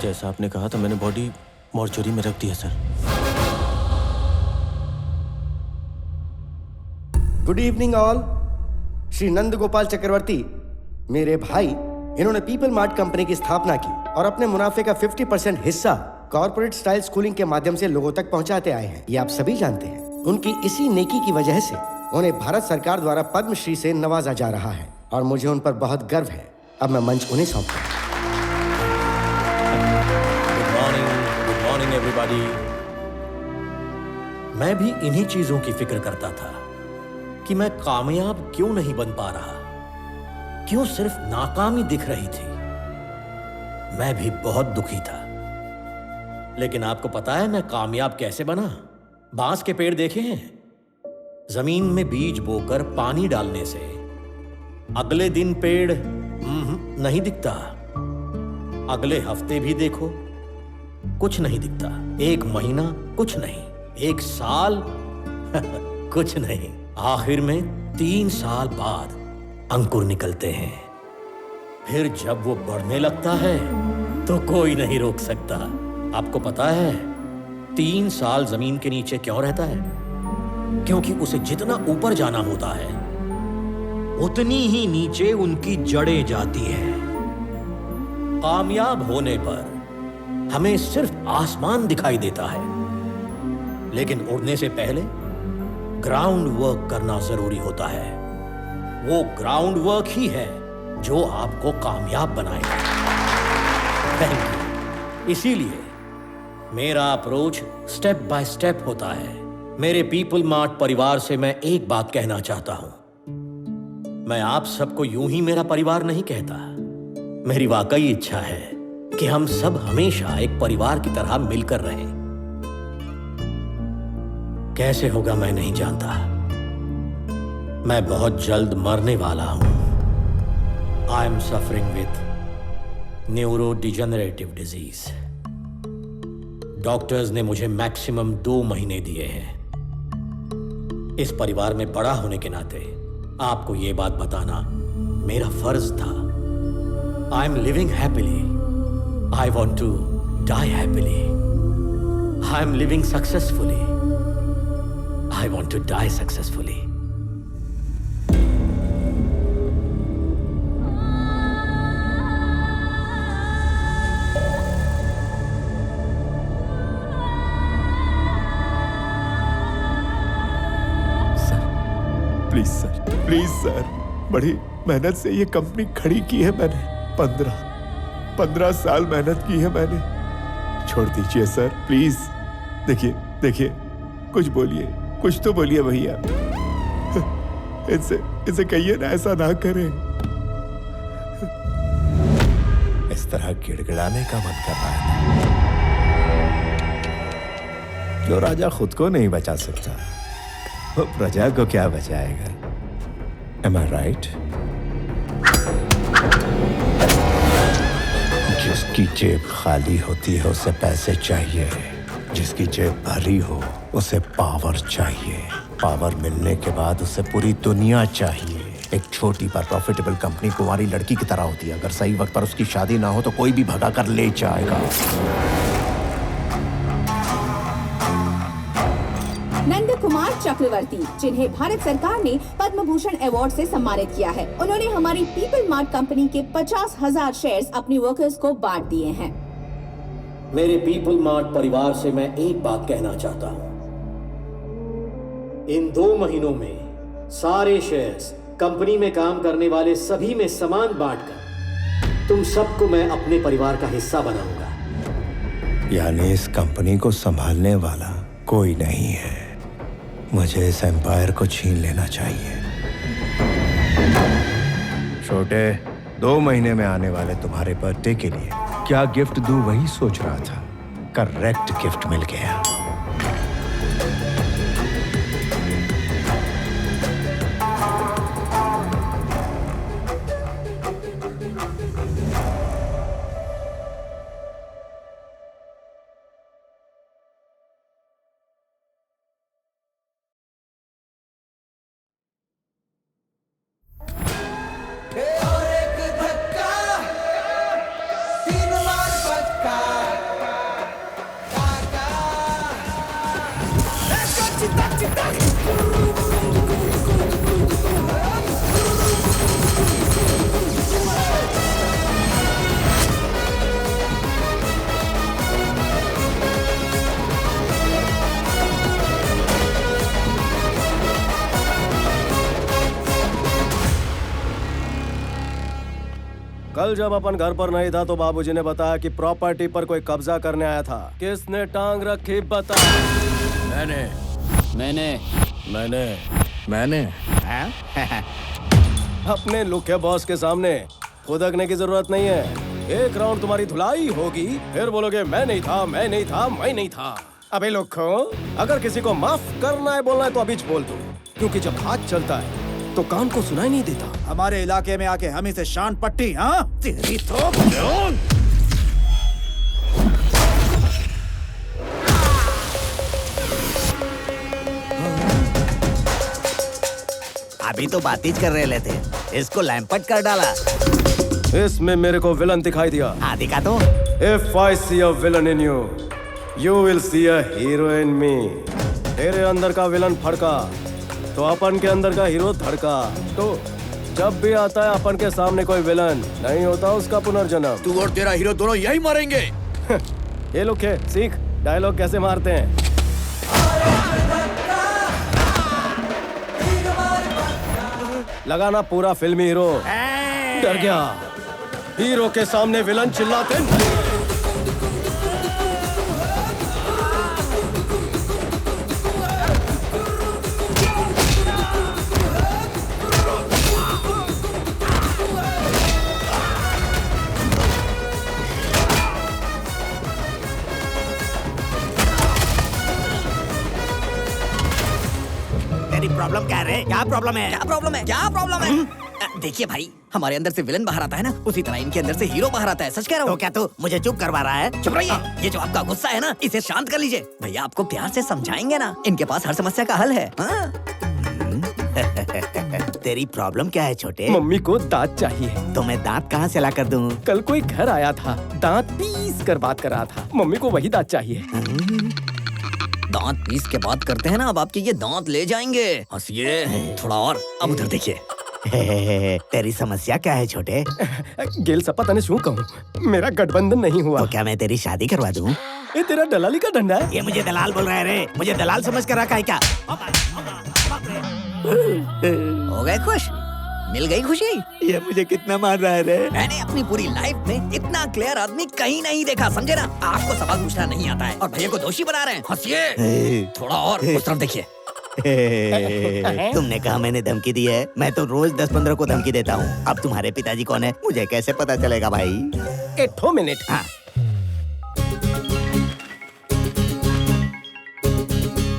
जैसा आपने कहा था मैंने बॉडी मॉर्चरी में रख दिया sir. Good evening all. Shri Nand Gopal Chakravarti मेरे भाई, इन्होंने पीपल मार्ट कंपनी की स्थापना की और अपने मुनाफे का 50% हिस्सा कॉर्पोरेट स्टाइल स्कूलिंग के माध्यम से लोगों तक पहुंचाते आए हैं। ये आप सभी जानते हैं। उनकी इसी नेकी की वजह से उन्हें भारत सरकार द्वारा पद्मश्री से नवाजा जा रहा है और मुझे उन पर बहुत गर्व है। अब मैं मंच उन्हें सौंपता हूं। Good morning everybody. मैं भी इन्हीं चीजों की फिक्र करता था कि मैं कामयाब क्यों नहीं बन पा रहा, क्यों सिर्फ नाकामी दिख रही थी। मैं भी बहुत दुखी था। लेकिन आपको पता है मैं कामयाब कैसे बना? बांस के पेड़ देखे हैं? जमीन में बीज बोकर पानी डालने से अगले दिन पेड़ नहीं दिखता। अगले हफ्ते भी देखो कुछ नहीं दिखता। एक महीना कुछ नहीं, एक साल कुछ नहीं। आखिर में 3 साल बाद अंकुर निकलते हैं। फिर जब वो बढ़ने लगता है तो कोई नहीं रोक सकता। आपको पता है 3 साल जमीन के नीचे क्यों रहता है? क्योंकि उसे जितना ऊपर जाना होता है उतनी ही नीचे उनकी जड़ें जाती हैं। कामयाब होने पर हमें सिर्फ आसमान दिखाई देता है, लेकिन उड़ने से पहले ग्राउंड वर्क करना जरूरी होता है। वो ग्राउंड वर्क ही है जो आपको कामयाब बनाएगा। Thank you. इसीलिए मेरा अप्रोच स्टेप बाय स्टेप होता है। मेरे पीपल मार्ट परिवार से मैं एक बात कहना चाहता हूं। मैं आप सबको यूं ही मेरा परिवार नहीं कहता। मेरी वाकई इच्छा है कि हम सब हमेशा एक परिवार की तरह मिलकर रहें। कैसे होगा मैं नहीं जानता। मैं बहुत जल्द मरने वाला हूं। I am suffering with neuro degenerative disease. Doctors ने मुझे मैक्सिमम 2 महीने दिए हैं। इस परिवार में बड़ा होने के नाते आपको यह बात बताना मेरा फर्ज था। I am living happily. I want to die happily. I am living successfully. I want to die successfully. Please sir, बड़ी मेहनत से ये कंपनी खड़ी की है मैंने। 15 साल मेहनत की है मैंने। छोड़ दीजिए सर प्लीज। देखिए कुछ बोलिए, कुछ तो बोलिए भैया। इनसे कहिए ना ऐसा ना करें। इस तरह गिड़गिड़ाने का मन कर रहा है। जो राजा खुद को नहीं बचा सकता वो प्रजा को क्या बचाएगा? Am I right? जिसकी जेब खाली होती है उसे पैसे चाहिए, जिसकी जेब भरी हो उसे पावर चाहिए, पावर मिलने के बाद उसे पूरी दुनिया चाहिए। एक छोटी पर प्रॉफिटेबल कंपनी कुंवारी लड़की की तरह होती है। अगर सही वक्त पर उसकी शादी ना हो तो कोई भी भगा कर ले जाएगा। नंद कुमार चक्रवर्ती, जिन्हें भारत सरकार ने पद्म भूषण अवार्ड से सम्मानित किया है, उन्होंने हमारी पीपल मार्ट कंपनी के 50,000 शेयर्स अपनी वर्कर्स को बांट दिए हैं। मेरे पीपल मार्ट परिवार से मैं एक बात कहना चाहता हूं। इन 2 महीनों में सारे शेयर्स कंपनी में काम करने वाले सभी में समान बांटकर तुम सबको मैं अपने परिवार का हिस्सा बनाऊंगा। यानी इस कंपनी को संभालने वाला कोई नहीं है। मुझे इस एम्पायर को छीन लेना चाहिए। छोटे, 2 महीने में आने वाले तुम्हारे बर्थडे के लिए क्या गिफ्ट दूं वही सोच रहा था। करेक्ट गिफ्ट मिल गया। और एक धक्का 3 बार पक्का। कल जब अपन घर पर नहीं था तो बाबूजी ने बताया कि प्रॉपर्टी पर कोई कब्जा करने आया था। किसने टांग रखी बता। मैंने मैंने अपने लुके बॉस के सामने खुदकने की जरूरत नहीं है। एक राउंड तुम्हारी धुलाई होगी, फिर बोलोगे मैं नहीं था, मैं नहीं था, मैं नहीं था। अबे लोखो, अगर किसी को माफ करना है बोलना है तो अभी बोल दो, क्योंकि जब हाथ चलता है तो कान को सुनाई नहीं देता। हमारे इलाके में आके हम इसे शान पट्टी, हाँ तेरी तो अभी तो बातचीत कर रहे थे, इसको लैंपट कर डाला। इसमें मेरे को विलन दिखाई दिया। हाँ दिखा तो। If I see a villain in you, you will see a hero in me. तेरे अंदर का विलन फड़का तो अपन के अंदर का हीरो धड़का। तो जब भी आता है अपन के सामने कोई विलन, नहीं होता उसका पुनर्जन्म। तू और तेरा हीरो दोनों यही मारेंगे। ये लोग है, सीख डायलॉग कैसे मारते हैं। लगाना पूरा फिल्मी हीरो। डर गया, हीरो के सामने विलन चिल्लाते नहीं। तेरी प्रॉब्लम क्या है? क्या प्रॉब्लम है? क्या प्रॉब्लम है? क्या प्रॉब्लम है? देखिए भाई, हमारे अंदर से विलन बाहर आता है ना, उसी तरह इनके अंदर से हीरो बाहर आता है। सच कह रहा हूँ। तो क्या तू मुझे चुप करवा रहा है? चुप रहिए। ये जो आपका गुस्सा है ना, इसे शांत कर लीजिए। भैया आपको प्यार से समझाएंगे ना, इनके पास हर समस्या का हल है। हाँ? तेरी प्रॉब्लम क्या है छोटे? मम्मी को दांत चाहिए। तो मैं दांत कहाँ से ला कर दूँ? कल कोई घर आया था, दांत पीस कर बात कर रहा था। मम्मी को वही दांत चाहिए। दांत पीस के बात करते हैं ना, अब आपके ये दांत ले जाएंगे। हंसिए थोड़ा और। अब उधर देखिए। तेरी समस्या क्या है छोटे? गेल सपा तने शू कहूँ, मेरा गठबंधन नहीं हुआ। तो क्या मैं तेरी शादी करवा दूँ? ये तेरा दलाली का डंडा है। ये मुझे दलाल बोल रहा है रे, मुझे दलाल समझ कर रखा है क्या? हो गए खुश? मिल गई खुशी? ये मुझे कितना मार रहा है रे? मैंने अपनी पूरी लाइफ में इतना क्लियर आदमी कहीं नहीं देखा, समझे ना? आपको सवाल पूछना नहीं आता है और भैया को दोषी बना रहे हैं। हंसिए थोड़ा और। उस तरफ देखिए। तुमने कहा मैंने धमकी दी है? मैं तो रोज 10-15 को धमकी देता हूँ। अब तुम्हारे पिताजी कौन है मुझे कैसे पता चलेगा भाई? 1 मिनट। हाँ।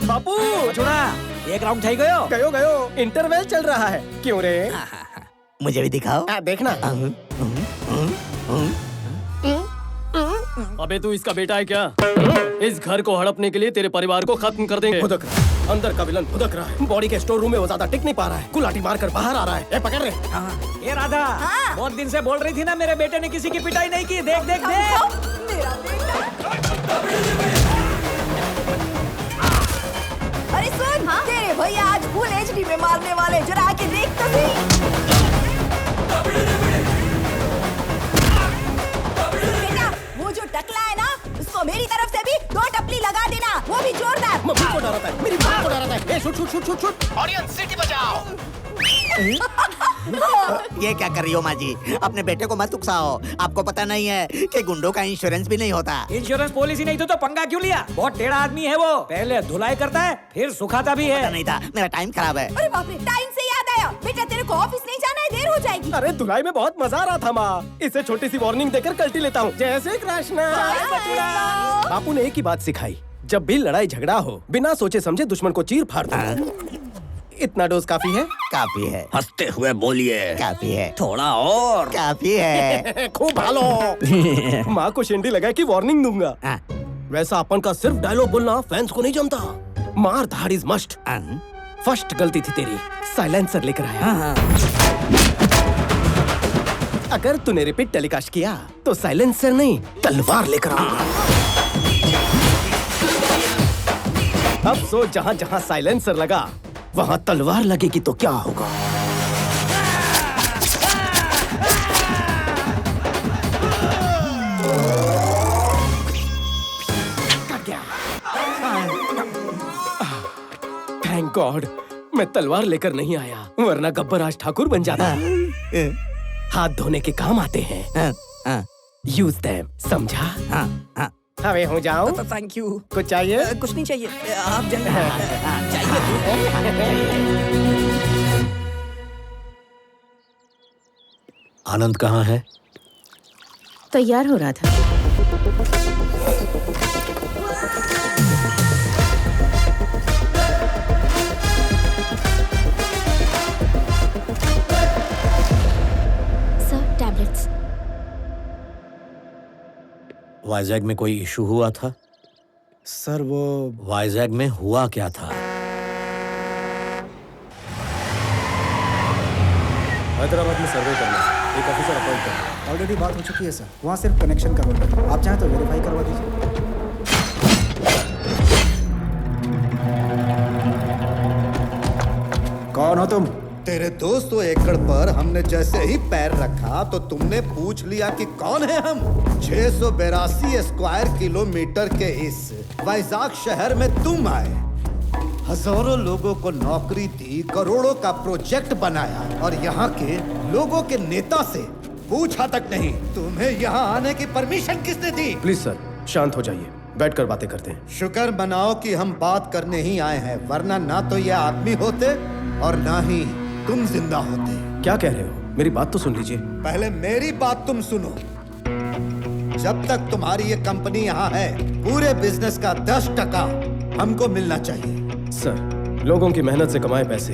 बापू छोड़ा, एक राउंड થઈ ગયો। गयो इंटरवल चल रहा है। क्यों रे? मुझे भी दिखाओ। देखना। अबे तू इसका बेटा है क्या? इस घर को हड़पने के लिए तेरे परिवार को खत्म कर देंगे। भुदक रहा है। अंदर का विलन भुदक रहा है। बॉडी के स्टोर रूम में वो ज्यादा टिक नहीं पा रहा है। कुलाटी मारकर बाहर आ रहा है। पकड़ रे। ये राधा, बहुत दिन से बोल रही थी ना मेरे बेटे ने किसी की पिटाई नहीं की। देख देख देख। अरे सुन, तेरे भैया आज फुल एचडी में मारने वाले, जरा आके देख तो सही। बेटा, वो जो टकला है ना, उसको मेरी तरफ से भी 2 टपली लगा देना, वो भी जोरदार। मम्मी को डराता है, मेरी माँ को डराता है। Shoot shoot shoot shoot shoot. Audience city बजाओ। ये क्या कर रही हो माँ जी? अपने बेटे को मत उकसाओ। आपको पता नहीं है कि गुंडों का इंश्योरेंस भी नहीं होता। इंश्योरेंस पॉलिसी नहीं तो पंगा क्यों लिया? बहुत टेढ़ा आदमी है वो। पहले धुलाई करता है, फिर सुखाता भी पता है। नहीं था, मेरा टाइम खराब है। अरे बाप रे, टाइम से याद आया। बेटा तेरे को ऑफिस नहीं जाना है, देर हो जाएगी। अरे धुलाई में बहुत मजा आ रहा था माँ। इसे छोटी सी वार्निंग देकर कल्टी लेता हूँ। जैसे कृष्णा। बापू ने एक ही बात सिखाई, जब भी लड़ाई झगड़ा हो बिना सोचे समझे दुश्मन को चीर फाड़ दो। इतना डोज काफी है? काफी है। हंसते हुए बोलिए। काफी है। थोड़ा और। काफी है। खूब भालो। माँ को शिंडी लगा कि वार्निंग दूंगा। हाँ। वैसा अपन का सिर्फ डायलॉग बोलना फैंस को नहीं जमता। मार धाड़ इज मस्ट। फर्स्ट गलती थी तेरी, साइलेंसर लेकर आया। अगर तूने रिपीट टेलीकास्ट किया तो साइलेंसर नहीं तलवार लेकर आऊंगा। अब सोच, जहाँ जहाँ साइलेंसर लगा वहाँ तलवार लगेगी तो क्या होगा? थैंक गॉड मैं तलवार लेकर नहीं आया, वरना गब्बर आज ठाकुर बन जाता। हाथ धोने के काम आते हैं। हाँ, हाँ, यूज देम, समझा? हाँ, हाँ। हवे हो जाऊं? Thank you. कुछ चाहिए? कुछ नहीं चाहिए, आप जाइए। चाहिए। आनंद कहाँ है? तैयार हो रहा था। Sir, tablets. वाइजैग में कोई इशू हुआ था? सर वो वाइजैग में हुआ क्या था? हैदराबाद में सर्वे करना, एक ऑफिसर अपॉइंट करना। ऑलरेडी बात हो चुकी है सर, वहाँ सिर्फ कनेक्शन करवाना, आप चाहें तो वेरीफाई करवा दीजिए। कौन हो तुम? तेरे 200 एकड़ पर हमने जैसे ही पैर रखा तो तुमने पूछ लिया कि कौन है हम। 682 स्क्वायर किलोमीटर के इस वैजाग शहर में तुम आए, हजारों लोगों को नौकरी दी, करोड़ों का प्रोजेक्ट बनाया और यहाँ के लोगों के नेता से पूछा तक नहीं तुम्हें यहाँ आने की परमिशन किसने दी? प्लीज सर, शांत हो जाइए, बैठकर बातें करते हैं। शुक्र मनाओ कि हम बात करने ही आए हैं, वरना ना तो ये आदमी होते और ना ही तुम जिंदा होते। क्या कह रहे हो? मेरी बात तो सुन लीजिए। पहले मेरी बात तुम सुनो। जब तक तुम्हारी ये कंपनी यहाँ है, पूरे बिजनेस का 10% हमको मिलना चाहिए। सर, लोगों की मेहनत से कमाए पैसे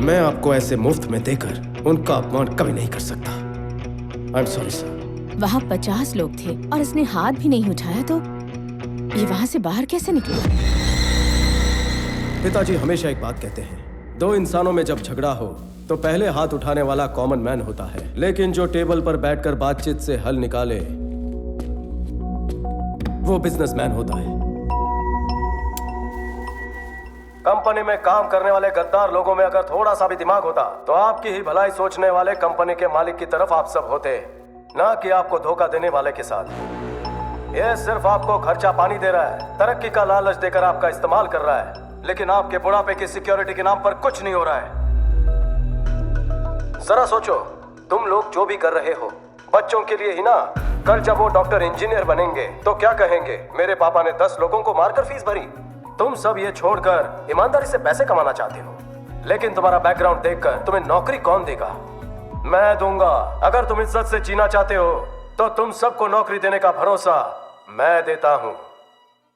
मैं आपको ऐसे मुफ्त में देकर उनका अपमान कभी नहीं कर सकता। I am sorry sir. वहाँ 50 लोग थे और इसने हाथ भी नहीं उठाया तो ये वहाँ से बाहर कैसे निकले? पिताजी हमेशा एक बात कहते हैं, दो इंसानों में जब झगड़ा हो तो पहले हाथ उठाने वाला कॉमन मैन होता है, लेकिन जो टेबल पर बैठकर बातचीत से हल निकाले वो बिजनेसमैन होता है। कंपनी में काम करने वाले गद्दार लोगों में अगर थोड़ा सा भी दिमाग होता तो आपकी ही भलाई सोचने वाले कंपनी के मालिक की तरफ आप सब होते, ना कि आपको धोखा देने वाले के साथ। यह सिर्फ आपको खर्चा पानी दे रहा है, तरक्की का लालच देकर आपका इस्तेमाल कर रहा है, लेकिन आपके बुढ़ापे की सिक्योरिटी के नाम पर कुछ नहीं हो रहा है। जरा सोचो, तुम लोग जो भी कर रहे हो बच्चों के लिए ही ना। कल जब वो डॉक्टर इंजीनियर बनेंगे तो क्या कहेंगे, मेरे पापा ने 10 लोगों को मारकर फीस भरी। तुम सब ये छोड़कर ईमानदारी से पैसे कमाना चाहते हो, लेकिन तुम्हारा बैकग्राउंड देखकर तुम्हें नौकरी कौन देगा? मैं दूंगा। अगर तुम इज्जत से जीना चाहते हो तो तुम सबको नौकरी देने का भरोसा मैं देता हूँ।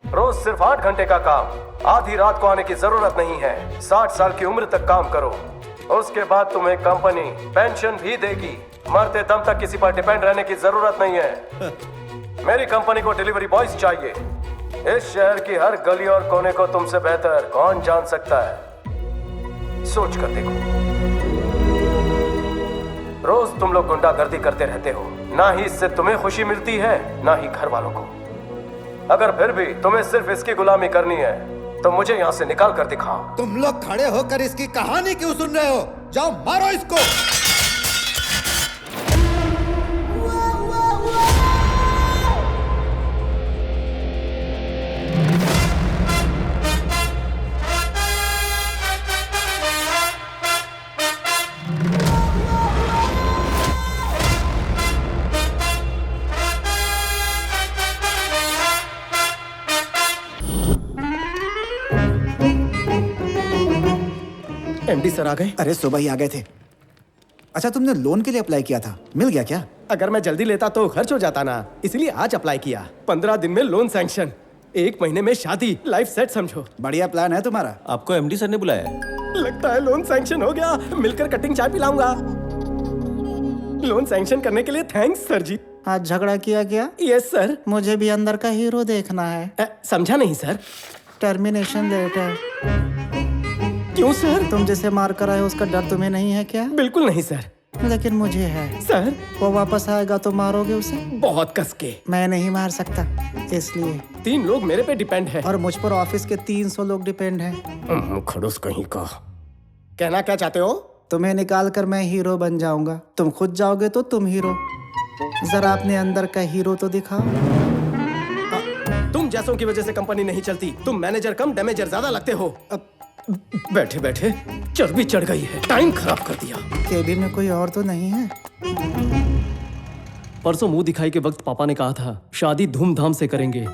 रोज सिर्फ 8 घंटे का काम, आधी रात को आने की जरूरत नहीं है। 60 साल की उम्र तक काम करो, उसके बाद तुम्हें कंपनी पेंशन भी देगी। मरते दम तक किसी पर डिपेंड रहने की जरूरत नहीं है। मेरी कंपनी को डिलीवरी बॉयज चाहिए। इस शहर की हर गली और कोने को तुमसे बेहतर कौन जान सकता है? सोच कर देखो। रोज तुम लोग गुंडागर्दी करते रहते हो, ना ही इससे तुम्हें खुशी मिलती है ना ही घर वालों को। अगर फिर भी तुम्हें सिर्फ इसकी गुलामी करनी है तो मुझे यहाँ से निकाल कर दिखाओ। तुम लोग खड़े होकर इसकी कहानी क्यों सुन रहे हो? जाओ मारो इसको। एमडी सर आ गए? अरे सुबह ही आ गए थे। अच्छा, तुमने लोन के लिए अप्लाई किया था, मिल गया क्या? अगर मैं जल्दी लेता तो खर्च हो जाता ना, इसलिए आज अप्लाई किया। 15 दिन में लोन सैंक्शन, 1 महीने में शादी, लाइफ सेट समझो। बढ़िया प्लान है तुम्हारा। आपको एमडी सर ने बुलाया? लगता है लोन सैंक्शन हो गया। मिलकर कटिंग चाय पिलाऊंगा। लोन सैंक्शन करने के लिए थैंक्स सर जी। आज झगड़ा किया क्या? Yes sir. मुझे भी अंदर का हीरो देखना है। समझा नहीं सर। Termination letter. क्यों सर? तुम जिसे मार कर आए उसका डर तुम्हें नहीं है क्या? बिल्कुल नहीं सर। लेकिन मुझे है। सर? वो वापस आएगा तो मारोगे उसे? बहुत कस के। मैं नहीं मार सकता, इसलिए। 3 लोग मेरे पे डिपेंड है और मुझ पर ऑफिस के 300 लोग डिपेंड हैं। खड़ूस कहीं का। कहना क्या चाहते हो? तुम्हें निकाल कर मैं हीरो बन जाऊंगा, तुम खुद जाओगे तो तुम हीरो। जरा अपने अंदर का हीरो तो दिखाओ। तुम जैसों की वजह से कंपनी नहीं चलती। तुम मैनेजर कम डैमेजर ज्यादा लगते हो। बैठे बैठे चर्बी चढ़ गई है, टाइम खराब कर दिया। केबिन में कोई और तो नहीं है? परसों मुंह दिखाई के वक्त पापा ने कहा था शादी धूमधाम से करेंगे।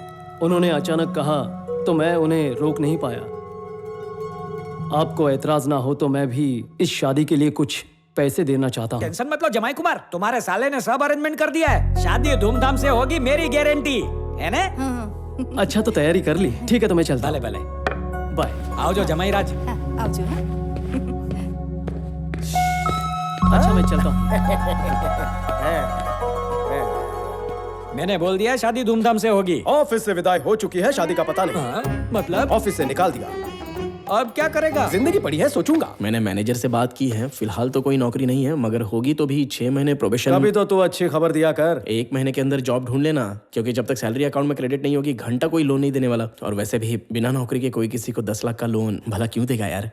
उन्होंने अचानक कहा तो मैं उन्हें रोक नहीं पाया। आपको एतराज ना हो तो मैं भी इस शादी के लिए कुछ पैसे देना चाहता हूँ। टेंशन मत लो जमाई कुमार, तुम्हारे साले ने सब अरेंजमेंट कर दिया है। शादी धूमधाम से होगी, मेरी गारंटी है ना? अच्छा तो तैयारी कर ली। ठीक है तो मैं चलता। भले भले, बाय। आओ जो जमाई राज। आओ जो। अच्छा मैं चलता हूँ। मैंने बोल दिया शादी धूमधाम से होगी। ऑफिस से विदाई हो चुकी है, शादी का पता नहीं। मतलब ऑफिस से निकाल दिया। अब क्या करेगा? जिंदगी पड़ी है, सोचूंगा। मैंने मैनेजर से बात की है, फिलहाल तो कोई नौकरी नहीं है, मगर होगी तो भी 6 महीने प्रोबेशन। अभी तो तू अच्छी खबर दिया कर। 1 महीने के अंदर जॉब ढूंढ लेना, क्योंकि जब तक सैलरी अकाउंट में क्रेडिट नहीं होगी घंटा कोई लोन नहीं देने वाला। और वैसे भी बिना नौकरी के कोई किसी को 10 लाख का लोन भला क्यों देगा यार?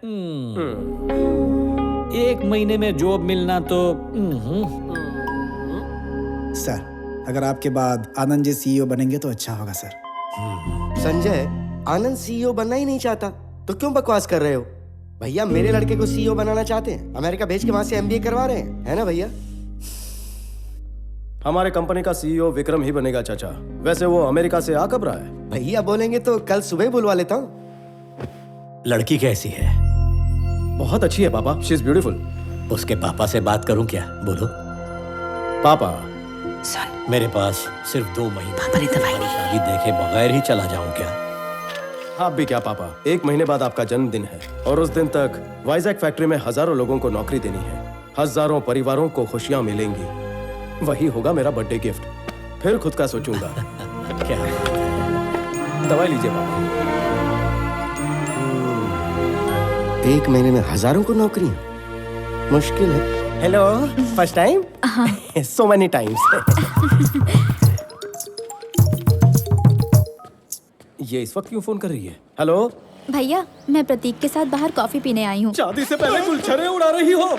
1 महीने में जॉब मिलना तो सर, अगर आपके बाद आनंद जी सीईओ बनेंगे तो अच्छा होगा सर। संजय, आनंद सीईओ बनना ही नहीं चाहता तो क्यों बकवास कर रहे हो? भैया मेरे लड़के को सीईओ बनाना चाहते हैं, अमेरिका भेज के वहां से एमबीए करवा रहे हैं, है ना भैया? हमारे कंपनी का सीईओ विक्रम ही बनेगा चाचा। वैसे वो अमेरिका से आ कब रहा है? भैया बोलेंगे तो कल सुबह बुलवा लेता हूँ। लड़की कैसी है? बहुत अच्छी है पापा, शी इज ब्यूटीफुल। उसके पापा से बात करूं क्या? बोलो। पापा सुन, मेरे पास सिर्फ 2 महीने। पापा ने दवाई नहीं। शादी देखे बगैर ही चला जाऊं क्या? आप भी क्या पापा, 1 महीने बाद आपका जन्मदिन है और उस दिन तक वाइजैक फैक्ट्री में हजारों लोगों को नौकरी देनी है, हजारों परिवारों को खुशियां मिलेंगी। वही होगा मेरा बर्थडे गिफ्ट। फिर खुद का सोचूंगा। क्या दवाई लीजिए पापा। 1 महीने में हजारों को नौकरी, मुश्किल है। Hello, first time? So many times. ये इस वक्त क्यों फोन कर रही है? हेलो भैया, मैं प्रतीक के साथ बाहर कॉफी पीने आई हूँ। शादी से पहले गुलछरे उड़ा रही हो?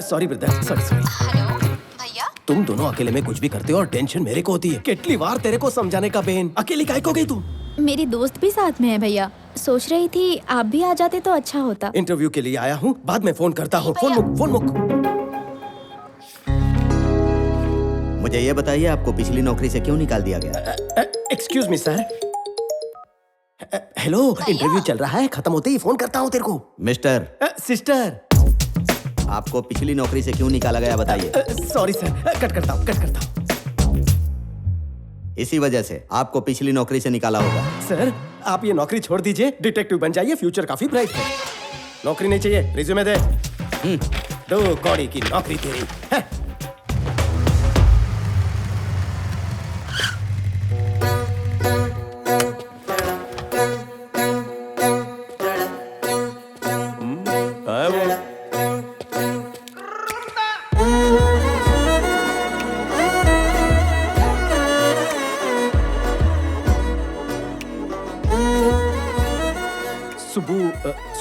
Sorry brother, sorry. हेलो भैया, तुम दोनों अकेले में कुछ भी करते हो और टेंशन मेरे को होती है। कितनी बार तेरे को समझाने का बेन, अकेली काहे को गई तू? मेरी दोस्त भी साथ में है भैया। सोच रही थी आप भी आ जाते तो अच्छा होता। इंटरव्यू के लिए आया हूँ, बाद में फोन करता हूँ। फोन मुक। मुझे ये बताइए, आपको पिछली नौकरी से क्यों निकाल दिया गया? Excuse me sir. Hello, interview चल रहा है, खत्म होते ही फोन करता हूँ तेरे को। मिस्टर सिस्टर, आपको पिछली नौकरी से क्यों निकाला गया बताइए। सॉरी सर, कट करता हूँ। इसी वजह से आपको पिछली नौकरी से निकाला होगा। सर आप ये नौकरी छोड़ दीजिए, डिटेक्टिव बन जाइए, फ्यूचर काफी ब्राइट है। नौकरी नहीं चाहिए, रिज्यूमे दे। 2 कौड़ी की नौकरी तेरी है।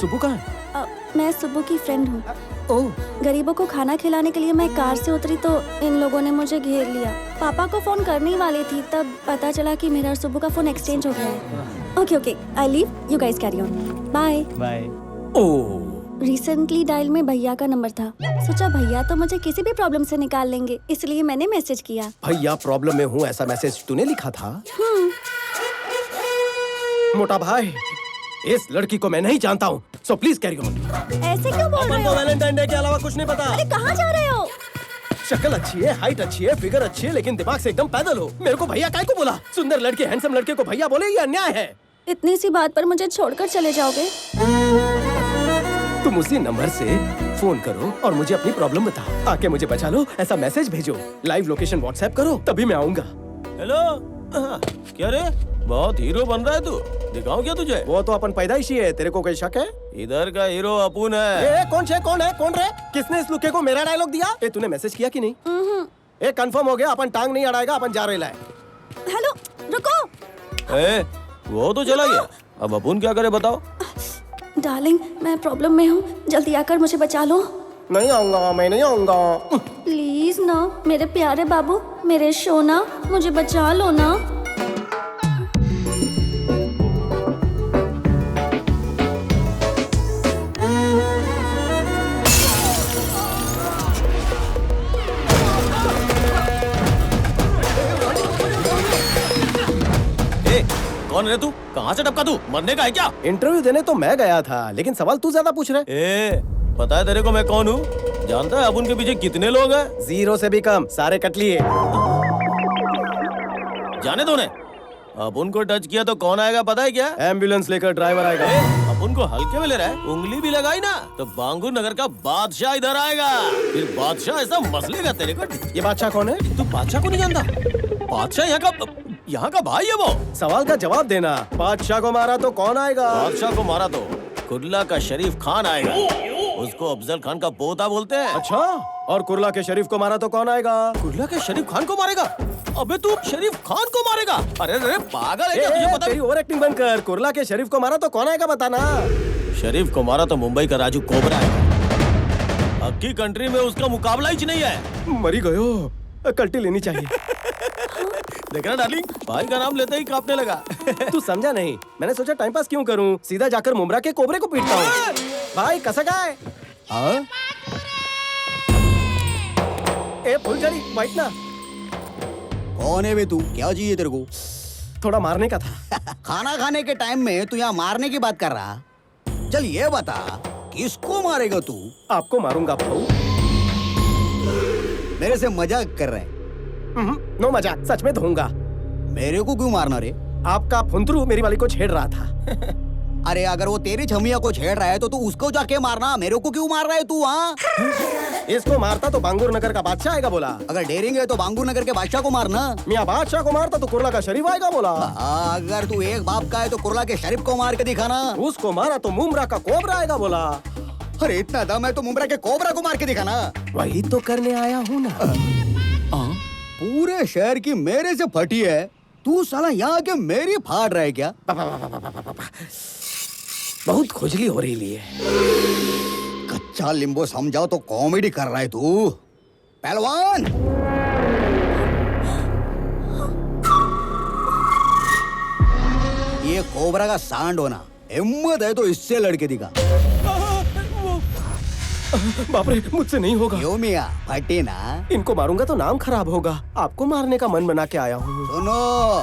सुबु कहाँ है? मैं सुबु की फ्रेंड हूँ। ओह, गरीबों को खाना खिलाने के लिए मैं कार से उतरी तो इन लोगों ने मुझे घेर लिया। पापा को फोन करने ही वाली थी, तब पता चला कि मेरा और सुबु का फोन एक्सचेंज हो गया है। Okay, I leave, you guys carry on, bye. Oh, recently dial में भैया का नंबर था। सोचा भैया तो मुझे किसी भी प्रॉब्लम से निकाल लेंगे, इसलिए मैंने मैसेज किया। भैया प्रॉब्लम में हूँ ऐसा मैसेज तूने लिखा था? मोटा भाई, इस लड़की को मैं नहीं जानता हूँ, सो प्लीज कैरी ऑन। ऐसे क्यों बोल रहे हो? वैलेंटाइन डे के अलावा कुछ नहीं पता। अरे कहाँ जा रहे हो? शक्ल अच्छी है, हाइट अच्छी है, फिगर अच्छी है, लेकिन दिमाग से एकदम पैदल हो। मेरे को भैया काहे को बोला? सुंदर लड़के, हैंडसम लड़के को भैया बोले, ये अन्याय है। इतनी सी बात पर मुझे छोड़कर चले जाओगे? तुम उसी नंबर से फोन करो और मुझे अपनी प्रॉब्लम बताओ, आके मुझे बचा लो, ऐसा मैसेज भेजो, लाइव लोकेशन व्हाट्सएप करो, तभी मैं आऊंगा। हेलो, क्या रे, बहुत हीरो बन रहा है तू, दिखाऊं क्या तुझे? वो तो अपन पैदाइशी है, तेरे को कोई शक है? इधर का हीरो अपुन है। कौन रे? किसने इस लुके को मेरा डायलॉग दिया? तूने मैसेज किया कि नहीं? कंफर्म हो गया, अपन टांग नहीं अड़ाएगा, अपन जा रहे हैं। हेलो, रुको। वो तो चला गया, अब अपुन क्या करे बताओ? डार्लिंग, मैं प्रॉब्लम में हूँ, जल्दी आकर मुझे बचा लो। नहीं आऊंगा, मैं नहीं आऊंगा। प्लीज ना, मेरे प्यारे बाबू, मेरे सोना, मुझे बचा लो ना। कौन है तू? कहाँ से टपका तू? मरने का है क्या? इंटरव्यू देने तो मैं गया था, लेकिन सवाल तू ज्यादा पूछ रहा है। पता है तेरे को मैं कौन हूँ? जानता है अब उनके पीछे कितने लोग हैं? 0 से भी कम, सारे कट लिए। जाने दो ने। अब उनको टच किया तो कौन आएगा पता है क्या? एम्बुलेंस लेकर ड्राइवर आएगा। अब उनको हल्के में ले रहा है, उंगली भी लगाई ना तो बांगुर नगर का बादशाह इधर आएगा। फिर बादशाह ऐसा मसलेगा तेरे को। ये बादशाह कौन है? तू बादशाह को नहीं जानता? बादशाह यहाँ का भाई है वो। सवाल का जवाब देना। बादशाह को मारा तो कौन आएगा? बादशाह को मारा तो कुर्ला का शरीफ खान आएगा। उसको अफजल खान का पोता बोलते हैं। अच्छा, और कुर्ला के शरीफ को मारा तो कौन आएगा? कुर्ला के शरीफ खान को मारेगा? अबे तू शरीफ खान को मारेगा? अरे अरे पागल है क्या? तुझे पता तेरी ओवर एक्टिंग बंद कर। कुर्ला के शरीफ को मारा तो कौन आएगा बताना। शरीफ को मारा तो मुंबई का राजू कोबरा है। अक्की कंट्री में उसका मुकाबला ही नहीं है। मरी गयो, कल्टी लेनी चाहिए। देखना डार्लिंग, भाई का नाम लेते ही कांपने लगा। तू समझा नहीं, मैंने सोचा टाइम पास क्यों करूं, सीधा जाकर मुमरा के कोबरे को पीटता हूँ। भाई कसक है। ए फुलझड़ी बैठ ना। कौन है बे तू? क्या चाहिए तेरे को? थोड़ा मारने का था। खाना खाने के टाइम में तू यहाँ मारने की बात कर रहा? चल ये बता, किसको मारेगा तू? आपको मारूंगा भाऊ। मेरे से मजाक कर रहे हैं? नो मजाक, सच में धोऊंगा। मेरे को क्यों मारना रे? आपका फुंतरू मेरी वाली को छेड़ रहा था। अरे अगर वो तेरी छमिया को छेड़ रहा है तो तू उसको जाके मारना, मेरे को क्यों मार रहा है तू? हाँ, इसको मारता तो बांगुर नगर का बादशाह आएगा बोला। अगर डेरिंग है तो बांगुर नगर के बादशाह को मारना। मियाँ बादशाह को मारता तो कुर्ला का शरीफ आएगा बोला। अगर तू एक बाप का है तो कुर्ला के शरीफ को मार के दिखाना। उसको मारा तो मुमरा का कोबरा आएगा बोला। अरे इतना दम है तो मुमरा के कोबरा को मार के दिखाना। वही तो करने आया हूँ ना। पूरे शहर की मेरे से फटी है, तू साला यहाँ के मेरी फाड़ रहा है क्या? बहुत खुजली हो रही है। कच्चा लींबू समझाओ तो कॉमेडी कर रहा है तू। पहलवान, ये कोबरा का सांड होना, हिम्मत है तो इससे लड़के दिखा। बाप रे, मुझसे नहीं होगा। क्यों मियाँ, फटे ना? इनको मारूंगा तो नाम खराब होगा। आपको मारने का मन बना के आया हूँ। सुनो,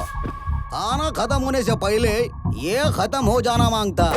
खाना खत्म होने से पहले ये खत्म हो जाना मांगता।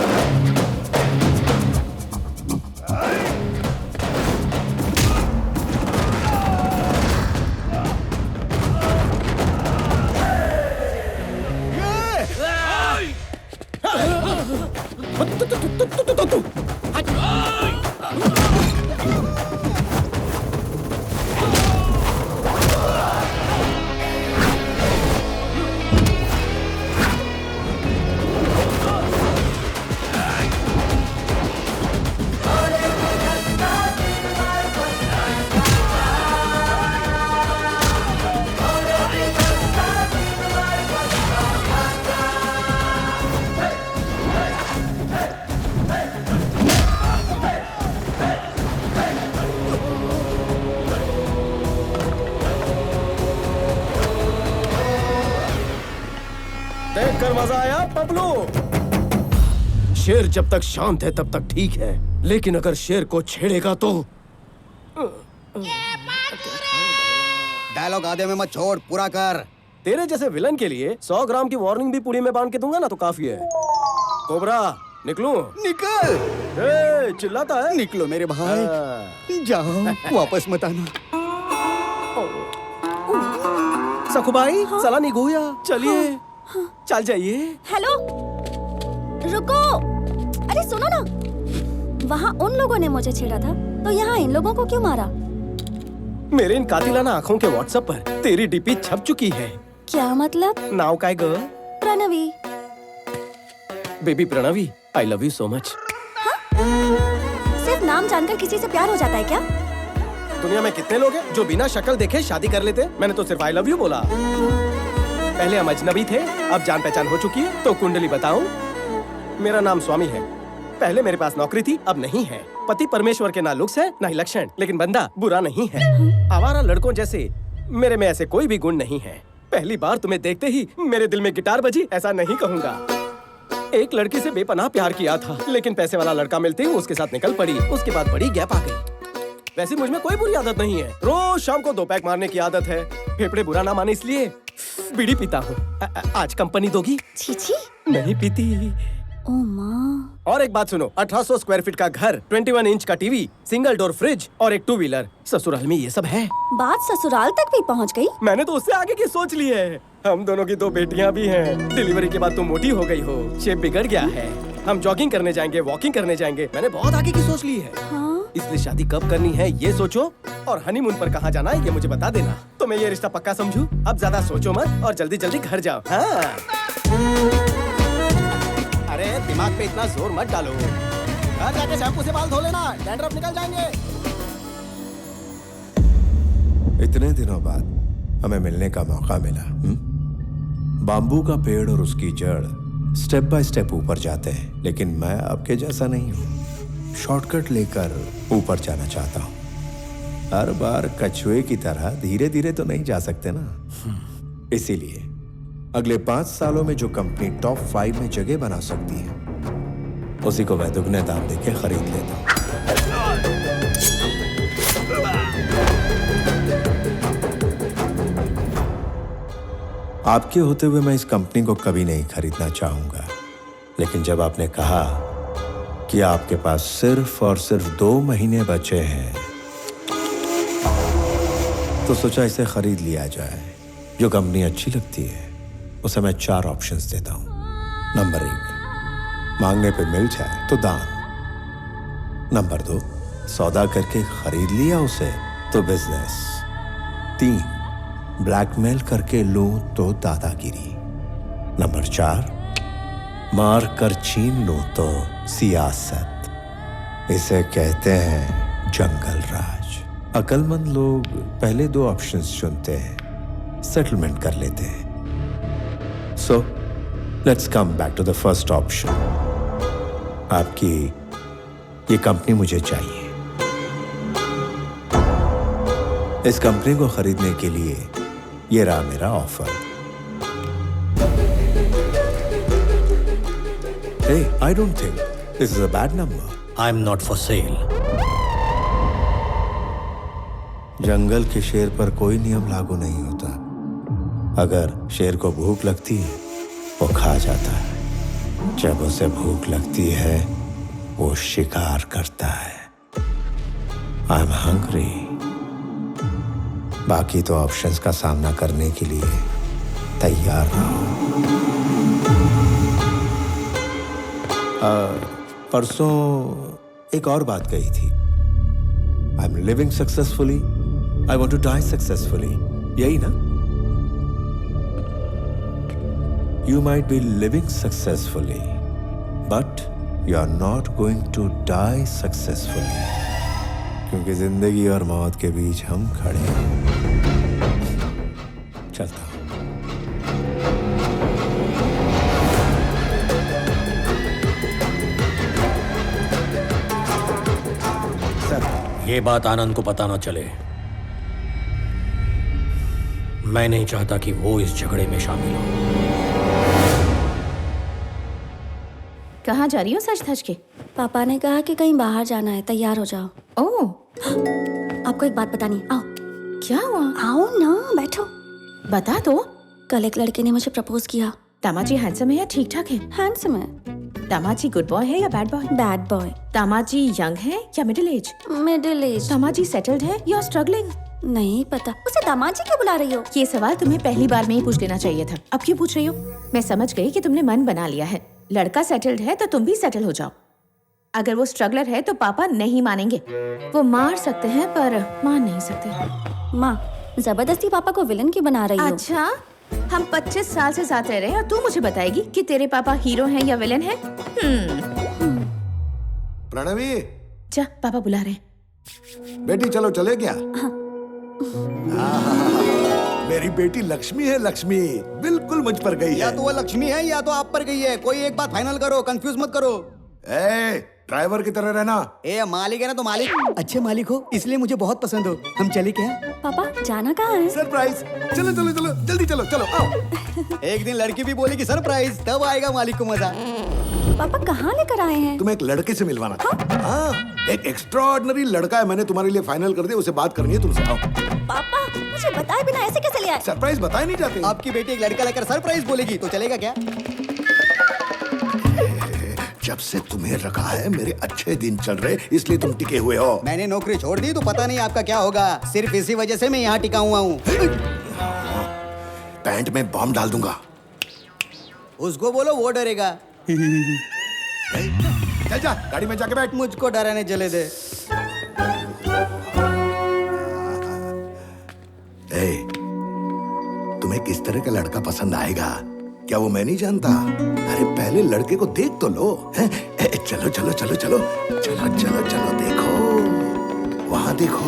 देखकर मजा आया पबलू? शेर जब तक शांत है तब तक ठीक है, लेकिन अगर शेर को छेड़ेगा तो। डायलॉग आधे में मत छोड़, पूरा कर। तेरे जैसे विलन के लिए 100 ग्राम की वार्निंग भी पुड़ी में बांध के दूंगा ना तो काफी है। कोबरा, निकलूं? निकल। चिल्लाता है। निकलो मेरे भाई, जाओ, वापस मत आना। सखुबाई, साला निगोया, चलिए। चल जाइए। हेलो, रुको। अरे सुनो ना, वहाँ उन लोगों ने मुझे छेड़ा था तो यहाँ इन लोगों को क्यों मारा? मेरे इन कातिलाना आंखों के व्हाट्सएप पर तेरी डीपी छप चुकी है। क्या मतलब? नाउ काय girl? Pranavi. Baby Pranavi, I love you so much. सिर्फ नाम जानकर किसी से प्यार हो जाता है क्या? दुनिया में कितने लोग हैं जो बिना शक्ल देखे शादी कर लेते? मैंने तो सिर्फ आई लव यू बोला। पहले हम अजनबी थे, अब जान पहचान हो चुकी है। तो कुंडली बताऊं? मेरा नाम स्वामी है। पहले मेरे पास नौकरी थी, अब नहीं है। पति परमेश्वर के ना लुक्स है ना ही लक्षण, लेकिन बंदा बुरा नहीं है। आवारा लड़कों जैसे मेरे में ऐसे कोई भी गुण नहीं है। पहली बार तुम्हें देखते ही मेरे दिल में गिटार बजी, ऐसा नहीं कहूँगा। एक लड़की से बेपनाह प्यार किया था, लेकिन पैसे वाला लड़का मिलते ही उसके साथ निकल पड़ी। उसके बाद बड़ी गैप आ गई। वैसे मुझ में कोई बुरी आदत नहीं है। रोज शाम को 2 पैक मारने की आदत है। फेफड़े बुरा ना माने इसलिए बीड़ी पीता हूँ। आज कंपनी दोगी? छी छी। नहीं पीती। ओ माँ। और एक बात सुनो, 1800 स्क्वायर फीट का घर, 21 इंच का टीवी, सिंगल डोर फ्रिज और एक 2 व्हीलर। ससुराल में ये सब है। बात ससुराल तक भी पहुँच गई। मैंने तो उससे आगे की सोच ली है। हम दोनों की 2 बेटियां भी हैं। डिलीवरी के बाद तुम मोटी हो गई हो, शेप बिगड़ गया है। हम जॉगिंग करने जाएंगे, वॉकिंग करने जाएंगे। मैंने बहुत आगे की सोच ली है। हाँ? इसलिए शादी कब करनी है ये सोचो, और हनीमून पर कहाँ जाना है ये मुझे बता देना। तो मैं ये रिश्ता पक्का समझूं। अब ज्यादा सोचो मत और जल्दी जल्दी घर जाओ। हाँ। अरे दिमाग पे इतना जोर मत डालो। घर जाके शैम्पू से बाल धो लेना, डैंड्रफ निकल जाएंगे। इतने दिनों बाद हमें मिलने का मौका मिला। बाम्बू का पेड़ और उसकी जड़ स्टेप बाय स्टेप ऊपर जाते हैं, लेकिन मैं आपके जैसा नहीं हूँ। शॉर्टकट लेकर ऊपर जाना चाहता हूँ। हर बार कछुए की तरह धीरे धीरे तो नहीं जा सकते ना। इसीलिए अगले 5 सालों में जो कंपनी टॉप 5 में जगह बना सकती है, उसी को मैं दुगने दाम देके खरीद लेता हूँ। आपके होते हुए मैं इस कंपनी को कभी नहीं खरीदना चाहूंगा, लेकिन जब आपने कहा कि आपके पास सिर्फ और सिर्फ 2 महीने बचे हैं, तो सोचा इसे खरीद लिया जाए। जो कंपनी अच्छी लगती है उसे मैं 4 ऑप्शंस देता हूं। नंबर 1, मांगने पे मिल जाए तो दान। नंबर 2, सौदा करके खरीद लिया उसे तो बिजनेस। 3, ब्लैकमेल करके लूं तो दादागिरी। नंबर 4, मार कर छीन लूं तो सियासत। इसे कहते हैं जंगल राज। अक्लमंद लोग पहले 2 ऑप्शंस चुनते हैं, सेटलमेंट कर लेते हैं। So let's come back to the first option. आपकी ये कंपनी मुझे चाहिए। इस कंपनी को खरीदने के लिए ये रहा मेरा offer. Hey, I don't think this is a bad number. I'm not for sale. जंगल के शेर पर कोई नियम लागू नहीं होता। अगर शेर को भूख लगती है वो खा जाता है, जब उसे भूख लगती है वो शिकार करता है। I'm hungry. बाकी तो ऑप्शंस का सामना करने के लिए तैयार रहो। परसों एक और बात कही थी, I am living successfully, I want to die successfully, यही ना? You might be living successfully but you are not going to die successfully, क्योंकि जिंदगी और मौत के बीच हम खड़े हैं। चलता हूं। ये बात आनंद को पता न चले। मैं नहीं चाहता कि वो इस झगड़े में शामिल हो। कहाँ जा रही हो सच धज के? पापा ने कहा कि कहीं बाहर जाना है, तैयार हो जाओ। ओह, आपको एक बात बतानी, आओ। क्या हुआ? आओ ना, बैठो। बता दो। कल एक लड़के ने मुझे प्रपोज किया। दामाजी हैंडसम है या ठीक ठाक है? हैंडसम है। दामाजी गुड बॉय है या bad boy? Bad boy. Damaji young है या middle age? Middle age. Damaji settled है या स्ट्रगलिंग? नहीं पता। उसे दामाजी क्यों बुला रही हो? ये सवाल तुम्हें पहली बार में ही पूछ लेना चाहिए था। अब क्यों पूछ रही हो? मैं समझ गई कि तुमने मन बना लिया है। लड़का सेटल्ड है तो तुम भी सेटल हो जाओ। अगर वो स्ट्रगलर है तो पापा नहीं मानेंगे। वो मार सकते हैं पर मान नहीं सकते। माँ, जबरदस्ती पापा को विलन क्यों बना रही हो? अच्छा, हम 25 साल से साथ रह रहे हैं और तू मुझे बताएगी कि तेरे पापा हीरो हैं या विलन हैं? प्रणवी, जा, पापा बुला रहे हैं। बेटी चलो, चले क्या? मेरी बेटी लक्ष्मी है, लक्ष्मी बिल्कुल मुझ पर गई है। या तो वो लक्ष्मी है या तो आप पर गई है। कोई एक बात फाइनल करो, कंफ्यूज मत करो। ड्राइवर की तरह रहना। मालिक है ना तो मालिक। अच्छे मालिक हो इसलिए मुझे बहुत पसंद हो। हम चले क्या? पापा जाना कहाँ है? सरप्राइज। चलो चलो चलो, जल्दी चलो चलो आओ। एक दिन लड़की भी बोलेगी सरप्राइज, तब आएगा मालिक को मजा। पापा कहाँ लेकर आए हैं? तुम्हें एक लड़के से मिलवाना था। हाँ, एक एक्स्ट्राऑर्डिनरी लड़का है, मैंने तुम्हारे लिए फाइनल कर दिया, उसे बात करनी है तुमसे। आओ। पापा मुझे बताए बिना ऐसे कैसे ले आए? सरप्राइज बताए नहीं जाते। आपकी बेटी एक लड़का लेकर सरप्राइज बोलेगी तो चलेगा क्या? जब से तुम्हें रखा है मेरे अच्छे दिन चल रहे, इसलिए तुम टिके हुए हो। मैंने नौकरी छोड़ दी तो पता नहीं आपका क्या होगा। सिर्फ इसी वजह से मैं यहाँ टिका हुआ हूँ। पैंट में बॉम्ब डाल दूंगा। उसको बोलो, वो डरेगा। चल जा, गाड़ी में जाके बैठ। मुझको डराने चले दे। तुम्हें किस तरह का लड़का पसंद आएगा क्या वो मैं नहीं जानता? अरे पहले लड़के को देख तो लो। चलो चलो चलो चलो चलो चलो चलो, देखो वहां देखो।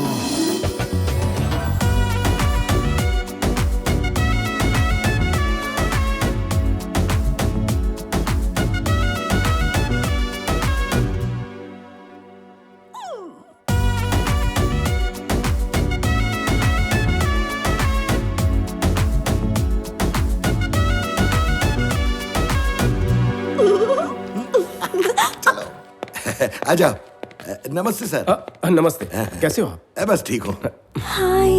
आजा। नमस्ते सर। नमस्ते। कैसे हो आप? बस ठीक हो। हाय।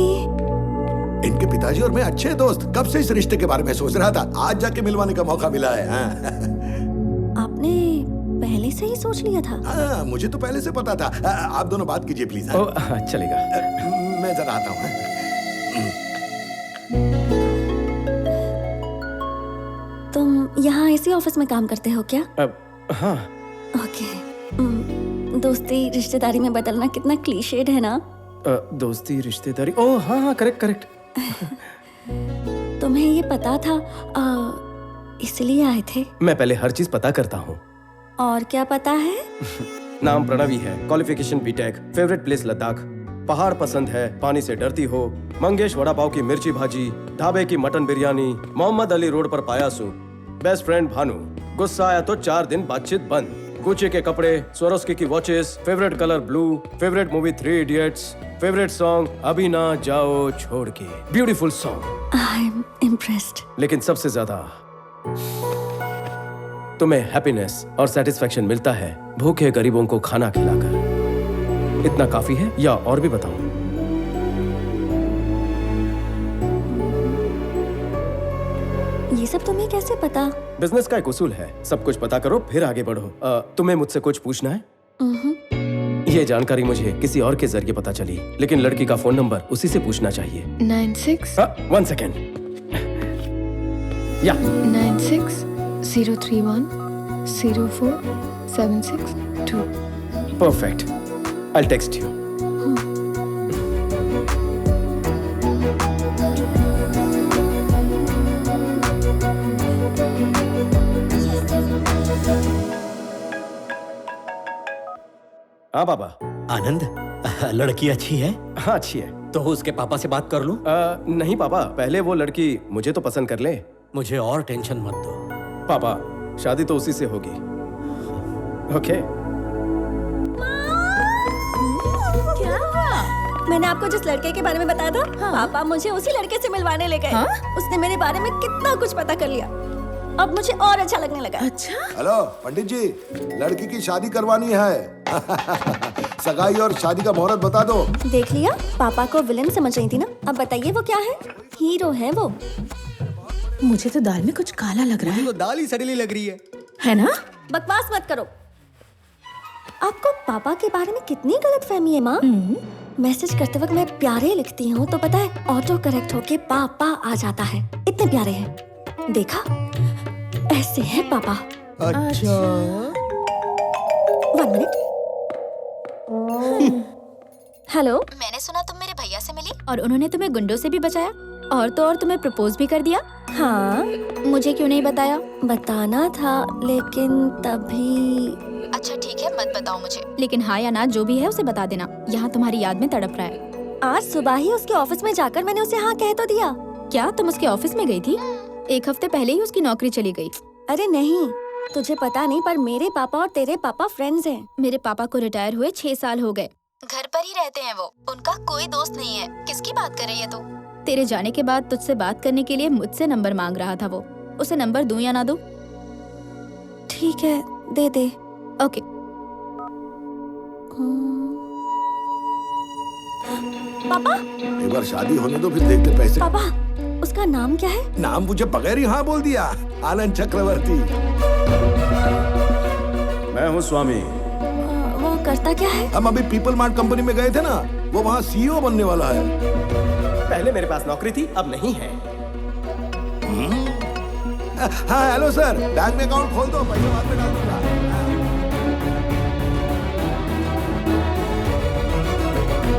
इनके पिताजी और मैं अच्छे दोस्त। कब से इस रिश्ते के बारे में सोच रहा था, आज जाके मिलवाने का मौका मिला है। आपने पहले से ही सोच लिया था? हाँ, मुझे तो पहले से पता था। आप दोनों बात कीजिए प्लीज। चलेगा। मैं जरा आता हूँ। तुम यहाँ इसी ऑफिस में काम करते हो क्या? हाँ। ओके। दोस्ती रिश्तेदारी में बदलना कितना क्लीशेड है ना? दोस्ती रिश्तेदारी, ओह हाँ हाँ, करेक्ट करेक्ट। तुम्हें ये पता था इसलिए आए थे? मैं पहले हर चीज पता करता हूँ। और क्या पता है? नाम प्रणवी है, qualification BTech, favourite place Ladakh, पहाड़ पसंद है, पानी से डरती हो, मंगेश वड़ा पाव की मिर्ची भाजी, ढाबे की मटन बिरयानी, मोहम्मद अली रोड पर पाया सूप, बेस्ट फ्रेंड भानु, गुस्सा आया तो 4 दिन बातचीत बंद, गुच्ची के कपड़े, स्वरोस्की की watches, favourite colour blue, favourite movie 3 idiots, favourite song अभी ना जाओ छोड़ के, beautiful song. I am impressed. लेकिन सबसे ज्यादा तुम्हें हैप्पीनेस और सेटिस्फैक्शन मिलता है भूखे गरीबों को खाना खिलाकर। इतना काफी है या और भी बताऊं? ये सब तुम्हें कैसे पता? बिजनेस का एक उसूल है, सब कुछ पता करो फिर आगे बढ़ो। तुम्हें मुझसे कुछ पूछना है? ये जानकारी मुझे किसी और के जरिए पता चली, लेकिन लड़की का फोन नंबर उसी से पूछना चाहिए। 96 1 सेकेंड। या 96-031 04-762। Perfect, I'll text you. हाँ बाबा। आनंद, लड़की अच्छी है? हाँ अच्छी है। तो उसके पापा से बात कर लूं? नहीं पापा, पहले वो लड़की मुझे तो पसंद कर ले। मुझे और टेंशन मत दो। पापा, शादी तो उसी से होगी। ओके। मैंने आपको जिस लड़के के बारे में बताया था, पापा मुझे उसी लड़के से मिलवाने ले गए। उसने मेरे बारे में कितना कुछ पता कर लिया। अब मुझे और अच्छा लगने लगा। अच्छा? हेलो पंडित जी, लड़की की शादी करवानी है। सगाई और शादी का मुहूर्त बता दो। देख लिया, पापा को विलेन समझ रही थी ना। अब बताइए वो क्या है? हीरो है वो। मुझे तो दाल में कुछ काला लग रहा है। तो दाल ही सड़ीली लग रही है ना? बकवास मत करो। आपको पापा के बारे में कितनी गलतफहमी है माँ। मैसेज करते वक्त मैं प्यारे लिखती हूँ तो पता है ऑटो करेक्ट होके पापा आ जाता है। इतने प्यारे हैं। देखा, ऐसे है पापा। अच्छा। 1 मिनट। हेलो। मैंने सुना तुम मेरे भैया से मिली और उन्होंने तुम्हें गुंडों से भी बचाया, और तो और तुम्हें प्रपोज भी कर दिया। हाँ, मुझे क्यों नहीं बताया? बताना था, लेकिन तभी। अच्छा ठीक है, मत बताओ मुझे। लेकिन हाँ या ना जो भी है उसे बता देना। यहाँ तुम्हारी याद में तड़प रहा है। आज सुबह ही उसके ऑफिस में जाकर मैंने उसे हाँ कह तो दिया। क्या तुम उसके ऑफिस में गई थी? 1 हफ्ते पहले ही उसकी नौकरी चली गई। अरे नहीं, तुझे पता नहीं, पर मेरे पापा और तेरे पापा फ्रेंड्स हैं। मेरे पापा को रिटायर हुए 6 साल हो गए। घर पर ही रहते हैं वो, उनका कोई दोस्त नहीं है। किसकी बात कर रही है तू? तेरे जाने के बाद तुझसे बात करने के लिए मुझसे नंबर मांग रहा था वो। उसे नंबर दूं या ना दूं? ठीक है, दे दे। ओके। पापा, एक बार शादी होने दो, फिर देखते पैसे। पापा, उसका नाम क्या है? नाम मुझे बगैर ही हाँ बोल दिया। आनंद चक्रवर्ती। मैं हूँ स्वामी। वो करता क्या है? हम अभी पीपल मार्ट कंपनी में गए थे ना, वो वहाँ सीईओ बनने वाला है। पहले मेरे पास नौकरी थी, अब नहीं है। हाँ हेलो सर, बैंक में अकाउंट खोल दो, पैसे बाद में डाल दूंगा।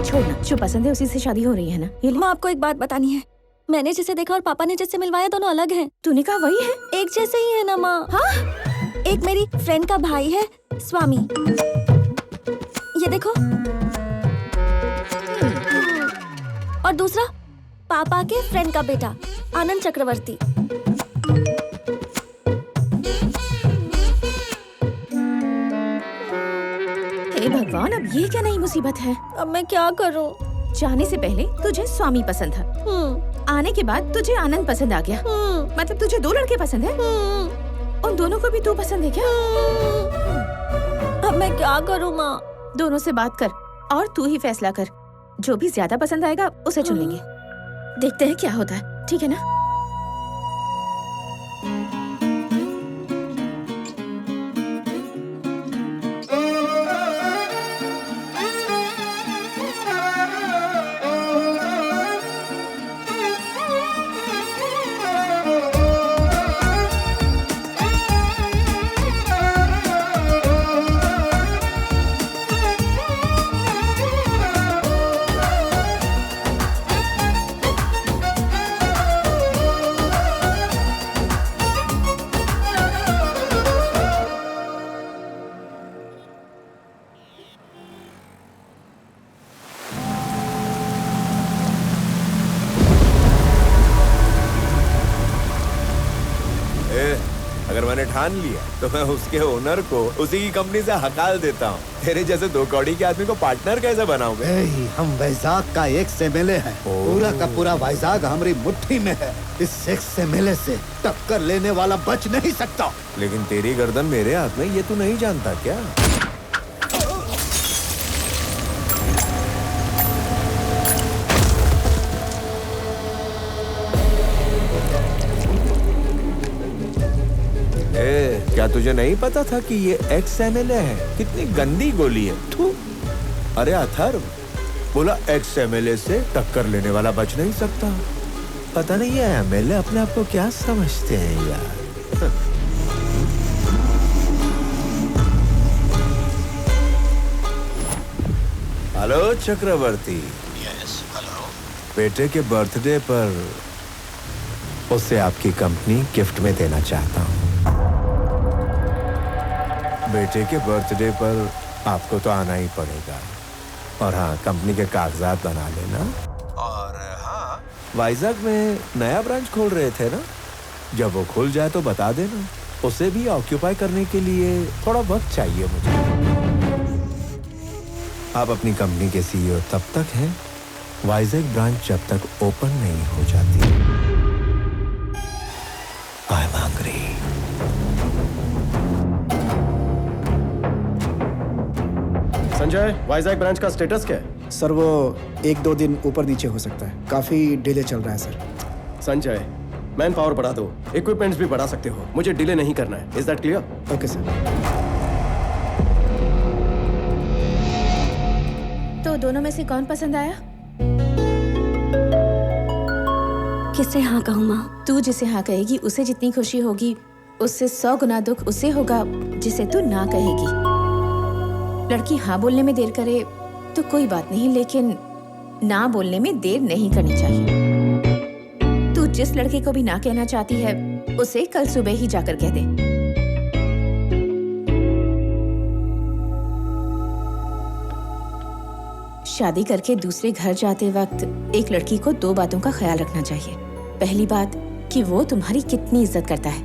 छोड़ना, जो पसंद है उसी से शादी हो रही है ना। ये माँ आपको एक बात बतानी है, मैंने जिसे देखा और पापा ने जिससे मिलवाया दोनों अलग हैं। तूने कहा वही है? एक जैसे ही है ना माँ। हाँ? एक मेरी फ्रेंड का भाई है स्वामी, ये देखो, और दूसरा पापा के फ्रेंड का बेटा आनंद चक्रवर्ती। हे भगवान, अब ये क्या नई मुसीबत है? अब मैं क्या करूं? जाने से पहले तुझे स्वामी पसंद था, आने के बाद तुझे आनंद पसंद आ गया। मतलब तुझे दो लड़के पसंद है? उन दोनों को भी तू पसंद है क्या? अब मैं क्या करूं माँ? दोनों से बात कर और तू ही फैसला कर। जो भी ज्यादा पसंद आएगा उसे चुन लेंगे। देखते हैं क्या होता है, ठीक है ना? अगर मैंने ठान लिया तो मैं उसके ओनर को उसी की कंपनी से हकाल देता हूँ। तेरे जैसे दो कौड़ी के आदमी को पार्टनर कैसे बनाऊं? हम वैजाग का एक एमएलए है, पूरा का पूरा वैजाग हमारी मुट्ठी में है। इस एमएलए से टक्कर लेने वाला बच नहीं सकता। लेकिन तेरी गर्दन मेरे हाथ में, ये तू नहीं जानता क्या? क्या तुझे नहीं पता था कि ये एक्स एमएलए है? कितनी गंदी गोली है। थू। अरे अथर्व, बोला एक्स एमएलए से टक्कर लेने वाला बच नहीं सकता। पता नहीं है एमएलए अपने आप को क्या समझते हैं यार। हेलो चक्रवर्ती। Yes, hello. बेटे के बर्थडे पर उसे आपकी कंपनी गिफ्ट में देना चाहता हूँ। बेटे के बर्थडे पर आपको तो आना ही पड़ेगा। और हाँ, कंपनी के कागजात बना लेना। और हाँ, वाइजैक में नया ब्रांच खोल रहे थे ना, जब वो खुल जाए तो बता देना। उसे भी ऑक्यूपाई करने के लिए थोड़ा वक्त चाहिए मुझे। आप अपनी कंपनी के सीईओ तब तक हैं, वाइजैक ब्रांच जब तक ओपन नहीं हो जाती। I am hungry. Sanjay, Vizag branch का स्टेटस क्या है? सर वो 1-2 दिन ऊपर नीचे हो सकता है, काफी डिले चल रहा है सर। संजय, मैन पावर बढ़ा दो, इक्विपमेंट्स भी बढ़ा सकते हो, मुझे डिले नहीं करना है। Is that clear? Okay sir. तो दोनों में से कौन पसंद आया? किसे हाँ कहूँ माँ? तू जिसे हाँ कहेगी उसे जितनी खुशी होगी, उससे 100 गुना दुख उसे होगा जिसे तू ना कहेगी। लड़की हाँ बोलने में देर करे तो कोई बात नहीं, लेकिन ना बोलने में देर नहीं करनी चाहिए। तू जिस लड़के को भी ना कहना चाहती है उसे कल सुबह ही जाकर कह दे। शादी करके दूसरे घर जाते वक्त एक लड़की को 2 बातों का ख्याल रखना चाहिए। पहली बात कि वो तुम्हारी कितनी इज्जत करता है,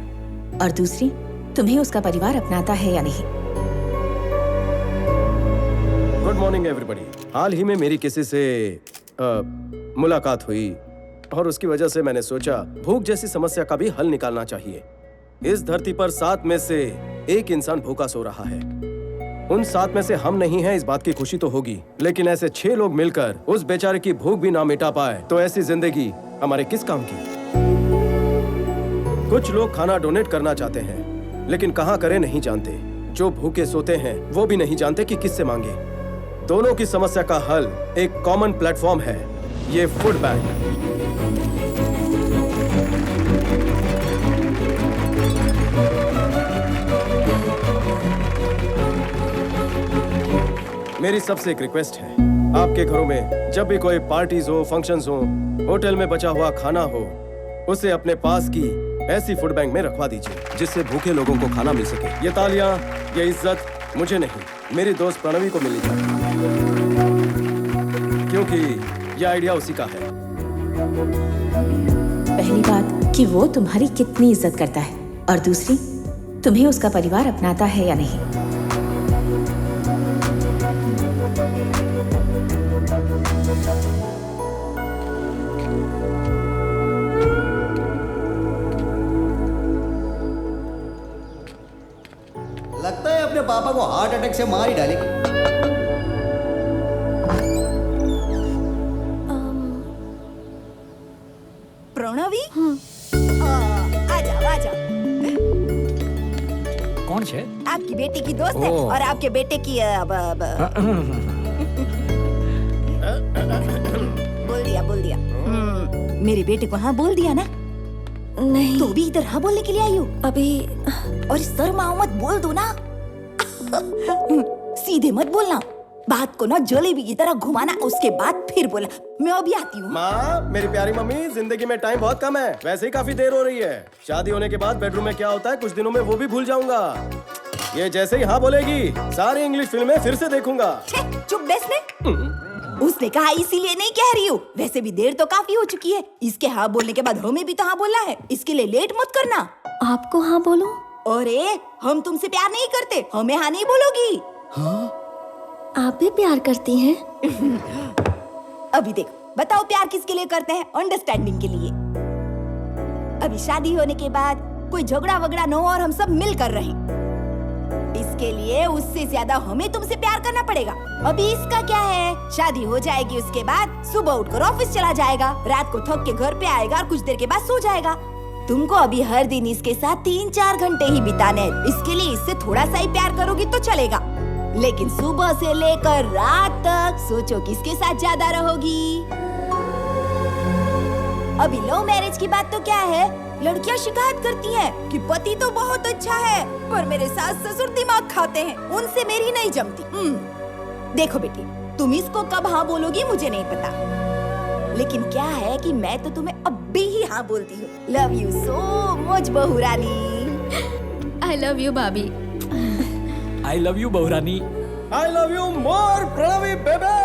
और दूसरी तुम्हें उसका परिवार अपनाता है या नहीं। Good morning everybody. हाल ही में मेरी किसी से मुलाकात हुई और उसकी वजह से मैंने सोचा भूख जैसी समस्या का भी हल निकालना चाहिए। इस धरती पर 7 में से 1 इंसान भूखा सो रहा है। उन 7 में से हम नहीं हैं, इस बात की खुशी तो होगी, लेकिन ऐसे 6 लोग मिलकर उस बेचारे की भूख भी ना मिटा पाए तो ऐसी जिंदगी हमारे किस काम की? कुछ लोग खाना डोनेट करना चाहते हैं, लेकिन कहाँ करें नहीं जानते। जो भूखे सोते हैं वो भी नहीं जानते कि किससे मांगे। दोनों की समस्या का हल एक कॉमन प्लेटफॉर्म है, ये फूड बैंक। मेरी सबसे एक रिक्वेस्ट है, आपके घरों में जब भी कोई पार्टीज हो, फंक्शंस हो, होटल में बचा हुआ खाना हो, उसे अपने पास की ऐसी फूड बैंक में रखवा दीजिए जिससे भूखे लोगों को खाना मिल सके। ये तालियां, ये इज्जत मुझे नहीं, मेरी दोस्त प्रणवी को मिलनी चाहिए, क्योंकि ये आइडिया उसी का है। पहली बात कि वो तुम्हारी कितनी इज्जत करता है, और दूसरी तुम्हें उसका परिवार अपनाता है या नहीं। लगता है अपने पापा को हार्ट अटैक से मार ही डालेगी। प्रणवी, आ जाओ। कौन है? आपकी बेटी की दोस्त है और आपके बेटे की बोल दिया। मेरे बेटे को हाँ बोल दिया ना? नहीं। तो भी इधर हाँ बोलने के लिए आई हो? अभी और शर्माओ मत, बोल दो ना। सीधे मत बोलना, बात को ना जलेबी की तरह घुमाना, उसके बाद फिर बोला। मैं अभी आती हूँ। माँ, मेरी प्यारी मम्मी, जिंदगी में टाइम बहुत कम है, वैसे ही काफी देर हो रही है। शादी होने के बाद बेडरूम में क्या होता है कुछ दिनों में वो भी भूल जाऊंगा। ये जैसे ही हाँ बोलेगी सारी इंग्लिश फिल्में फिर से देखूंगा। चुप बैठने। उसने कहा इसीलिए नहीं कह रही हूँ, वैसे भी देर तो काफी हो चुकी है। इसके हाँ बोलने के बाद हमें भी तो हाँ बोलना है, इसके लिए लेट मत करना। आपको हाँ बोलो? अरे हम तुमसे प्यार नहीं करते, हमें हाँ नहीं बोलोगी। हाँ? आप भी प्यार करती हैं? अभी देखो, बताओ प्यार किसके लिए करते हैं? अंडरस्टैंडिंग के लिए। अभी शादी होने के बाद कोई झगड़ा वगड़ा न हो और हम सब मिलकर रहें, इसके लिए उससे ज्यादा हमें तुमसे प्यार करना पड़ेगा। अभी इसका क्या है, शादी हो जाएगी, उसके बाद सुबह उठकर ऑफिस चला जाएगा, रात को थक के घर पे आएगा और कुछ देर के बाद सो जाएगा। तुमको अभी हर दिन इसके साथ 3-4 घंटे ही बिताने हैं, इसके लिए इससे थोड़ा सा ही प्यार करोगी तो चलेगा, लेकिन सुबह से लेकर रात तक सोचो किसके साथ ज्यादा रहोगी। अभी लव मैरिज की बात तो क्या है, लड़कियां शिकायत करती हैं कि पति तो बहुत अच्छा है पर मेरे सास ससुर दिमाग खाते हैं, उनसे मेरी नहीं जमती। देखो बेटी, तुम इसको कब हाँ बोलोगी मुझे नहीं पता, लेकिन क्या है कि मैं तो तुम्हें अब भी ही हाँ बोलती हूँ। लव यू सो मच बहू रानी। आई लव यू भाभी। आई लव यू बहू रानी। I love you more Pranavi babe.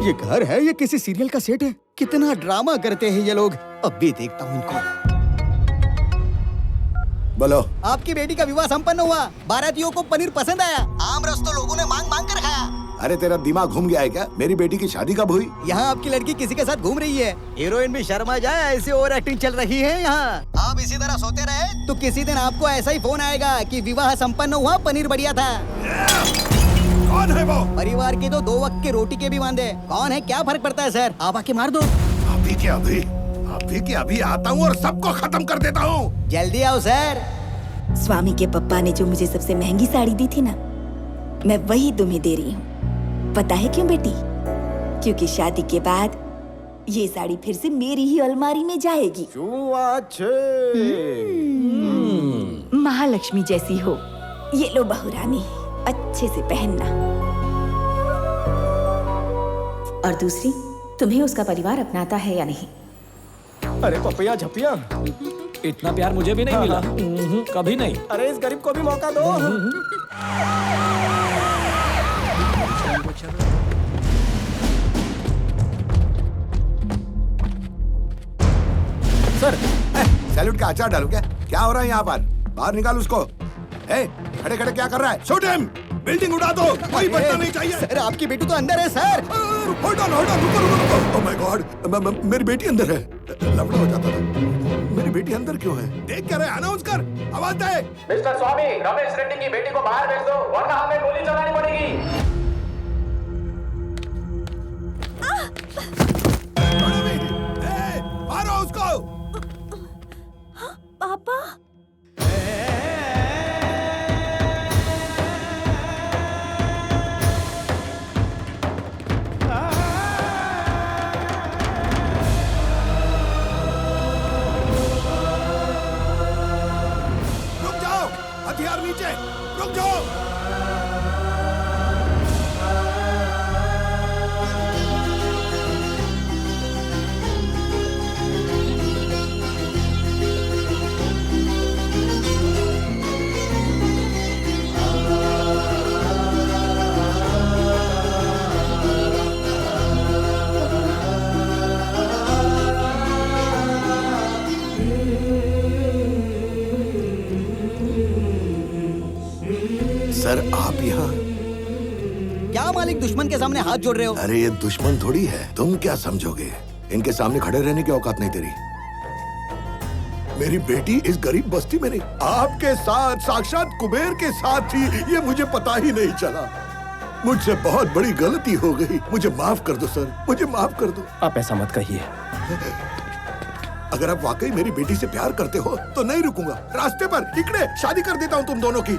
ये घर है ये किसी सीरियल का सेट है? कितना ड्रामा करते हैं ये लोग। अब भी देखता हूँ इनको। बोलो। आपकी बेटी का विवाह संपन्न हुआ, बारातियों को पनीर पसंद आया, आम रस तो लोगों ने मांग मांग कर खाया। अरे तेरा दिमाग घूम गया है क्या? मेरी बेटी की शादी कब हुई? यहाँ आपकी लड़की किसी के साथ घूम रही है, हीरोइन भी शर्मा जाए ऐसे ओवर एक्टिंग चल रही है यहाँ। आप इसी तरह सोते रहे तो किसी दिन आपको ऐसा ही फोन आएगा कि विवाह संपन्न हुआ, पनीर बढ़िया था। कौन है वो? परिवार के तो 2 वक्त के रोटी के भी वांदे। कौन है क्या फर्क पड़ता है सर, आप आके मार दो। अभी के अभी आता हूँ और सबको खत्म कर देता हूँ। जल्दी आओ सर। स्वामी के पप्पा ने जो मुझे सबसे महंगी साड़ी दी थी ना, मैं वही तुम्हें दे रही हूँ। पता है क्यों बेटी? क्योंकि शादी के बाद ये साड़ी फिर से मेरी ही अलमारी में जाएगी। महालक्ष्मी जैसी हो। ये लो बहू रानी, अच्छे से पहनना। और दूसरी, तुम्हें उसका परिवार अपनाता है या नहीं। अरे पपिया झपिया, इतना प्यार मुझे भी नहीं मिला, कभी नहीं। अरे इस गरीब को भी मौका दो। सर, सैल्यूट का अचार डालू क्या? क्या हो रहा है यहाँ पर? बाहर निकाल उसको। खड़े खड़े क्या कर रहा है? Shoot him! बिल्डिंग उड़ा दो, कोई बचना नहीं चाहिए। सर आपकी बेटी तो अंदर है सर। होल्ड ऑन, रुको। ओह माय गॉड, मेरी बेटी अंदर है। लफड़ा हो जाता था। मेरी बेटी अंदर क्यों है? देख क्या रहे? अनाउंस कर, आवाज दे। मिस्टर स्वामी, रमेश रेड्डी की बेटी को बाहर भेज दो, वरना हमें गोली चलानी पड़ेगी। मारो उसको। सर आप यहाँ? क्या मालिक दुश्मन के सामने हाथ जोड़ रहे हो? अरे ये दुश्मन थोड़ी है, तुम क्या समझोगे? इनके सामने खड़े रहने की औकात नहीं तेरी। मेरी बेटी इस गरीब बस्ती में नहीं, आपके साथ, साक्षात कुबेर के साथ थी, ये मुझे पता ही नहीं चला। मुझसे बहुत बड़ी गलती हो गई, मुझे माफ कर दो सर, मुझे माफ कर दो। आप ऐसा मत कहिए। अगर आप वाकई मेरी बेटी से प्यार करते हो तो नहीं रुकूंगा, रास्ते पर इकड़े शादी कर देता हूँ तुम दोनों की।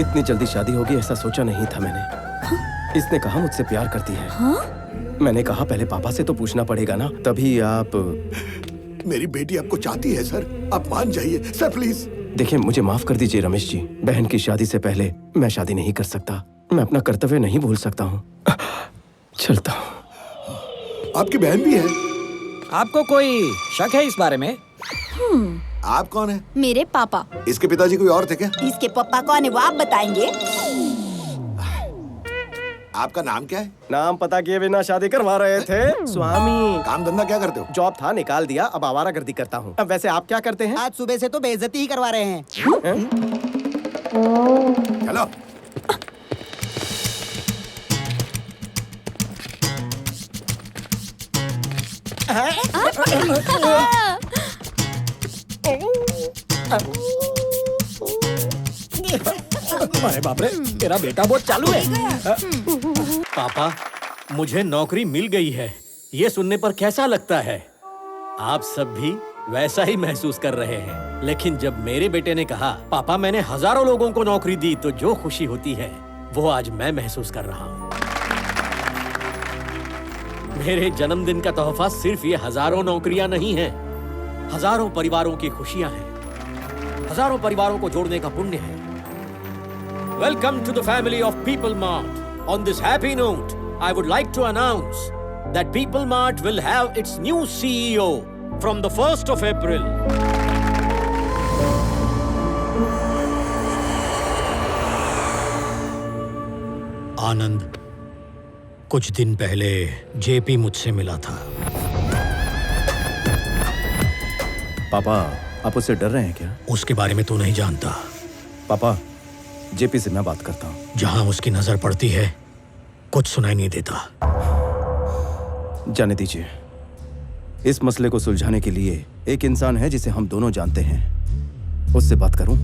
इतनी जल्दी शादी होगी ऐसा सोचा नहीं था मैंने। इसने कहा मुझसे प्यार करती है। मैंने कहा पहले पापा से तो पूछना पड़ेगा ना, तभी आप। मेरी बेटी आपको चाहती है सर, आप मान जाइए सर प्लीज। देखिए मुझे माफ कर दीजिए रमेश जी, बहन की शादी से पहले मैं शादी नहीं कर सकता, मैं अपना कर्तव्य नहीं भूल सकता हूँ। चलता हूँ। आपकी बहन भी है? आपको कोई शक है इस बारे में? आप कौन है? मेरे पापा। इसके पिताजी कोई और थे क्या? इसके पापा कौन है वो आप बताएंगे? आपका नाम क्या है? नाम पता किए बिना शादी करवा रहे थे स्वामी। काम धंधा क्या करते हो? जॉब था निकाल दिया, अब आवारागर्दी करता हूँ। अब वैसे आप क्या करते हैं? आज सुबह से तो बेइज्जती ही करवा रहे हैं। चलो। अरे बाप रे, तेरा बेटा बहुत चालू है। पापा, मुझे नौकरी मिल गई है, ये सुनने पर कैसा लगता है? आप सब भी वैसा ही महसूस कर रहे हैं। लेकिन जब मेरे बेटे ने कहा पापा मैंने हजारों लोगों को नौकरी दी, तो जो खुशी होती है वो आज मैं महसूस कर रहा हूँ। मेरे जन्मदिन का तोहफा सिर्फ ये हजारों नौकरियां नहीं है, हजारों परिवारों की खुशियां हैं, हजारों परिवारों को जोड़ने का पुण्य है। Welcome to the family of People Mart. On this happy note, I would like to announce that People Mart will have its new CEO from the 1st of April. आनंद, कुछ दिन पहले जेपी मुझसे मिला था। पापा, आप उससे डर रहे हैं क्या? उसके बारे में तू नहीं जानता। पापा, जेपी से मैं बात करता हूँ। जहां उसकी नजर पड़ती है कुछ सुनाई नहीं देता। जाने दीजिए। इस मसले को सुलझाने के लिए एक इंसान है जिसे हम दोनों जानते हैं, उससे बात करूं?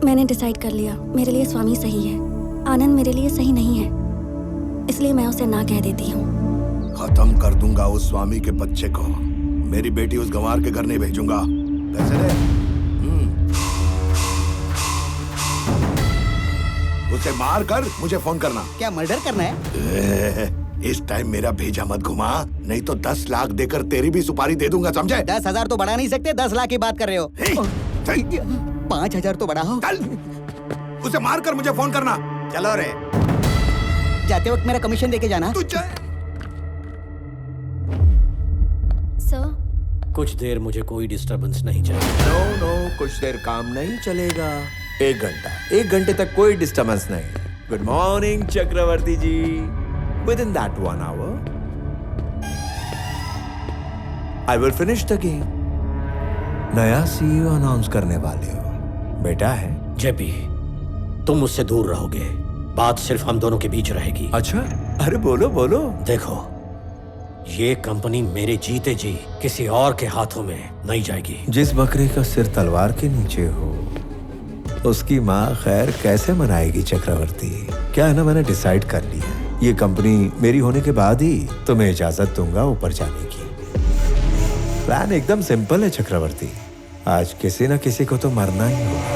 मैंने डिसाइड कर लिया, मेरे लिए स्वामी सही है, आनंद मेरे लिए सही नहीं है, इसलिए मैं उसे ना कह देती हूँ। खत्म कर दूंगा उस स्वामी के बच्चे को। मेरी बेटी उस गंवार के घर नहीं भेजूंगा। पैसे दे। उसे मार कर मुझे फोन करना। क्या मर्डर करना है? इस टाइम मेरा भेजा मत घुमा, नहीं तो 10 लाख देकर तेरी भी सुपारी दे दूंगा, समझे? 10,000 तो बढ़ा नहीं सकते, 10 लाख की बात कर रहे हो। 5,000 तो बढ़ाओ। उसे मार कर मुझे फोन करना। चलो रे। जाते वक्त मेरा कमीशन देके जाना। सर, कुछ देर मुझे कोई डिस्टरबेंस नहीं चाहिए। नो, कुछ देर काम नहीं चलेगा। 1 घंटा, 1 घंटे तक कोई डिस्टरबेंस नहीं। Good morning Chakravarti ji. Within that 1 hour I will finish the game. नया CEO अनाउंस करने वाले हो, बेटा है। जेपी, तुम मुझसे दूर रहोगे, बात सिर्फ हम दोनों के बीच रहेगी। अच्छा? अरे बोलो बोलो। देखो, ये कंपनी मेरे जीते जी किसी और के हाथों में नहीं जाएगी। जिस बकरी का सिर तलवार के नीचे हो उसकी माँ खैर कैसे मनाएगी चक्रवर्ती? क्या है ना, मैंने डिसाइड कर लिया, ये कंपनी मेरी होने के बाद ही तुम्हें इजाजत दूंगा ऊपर जाने की। प्लान एकदम सिंपल है चक्रवर्ती, आज किसी न किसी को तो मरना ही होगा।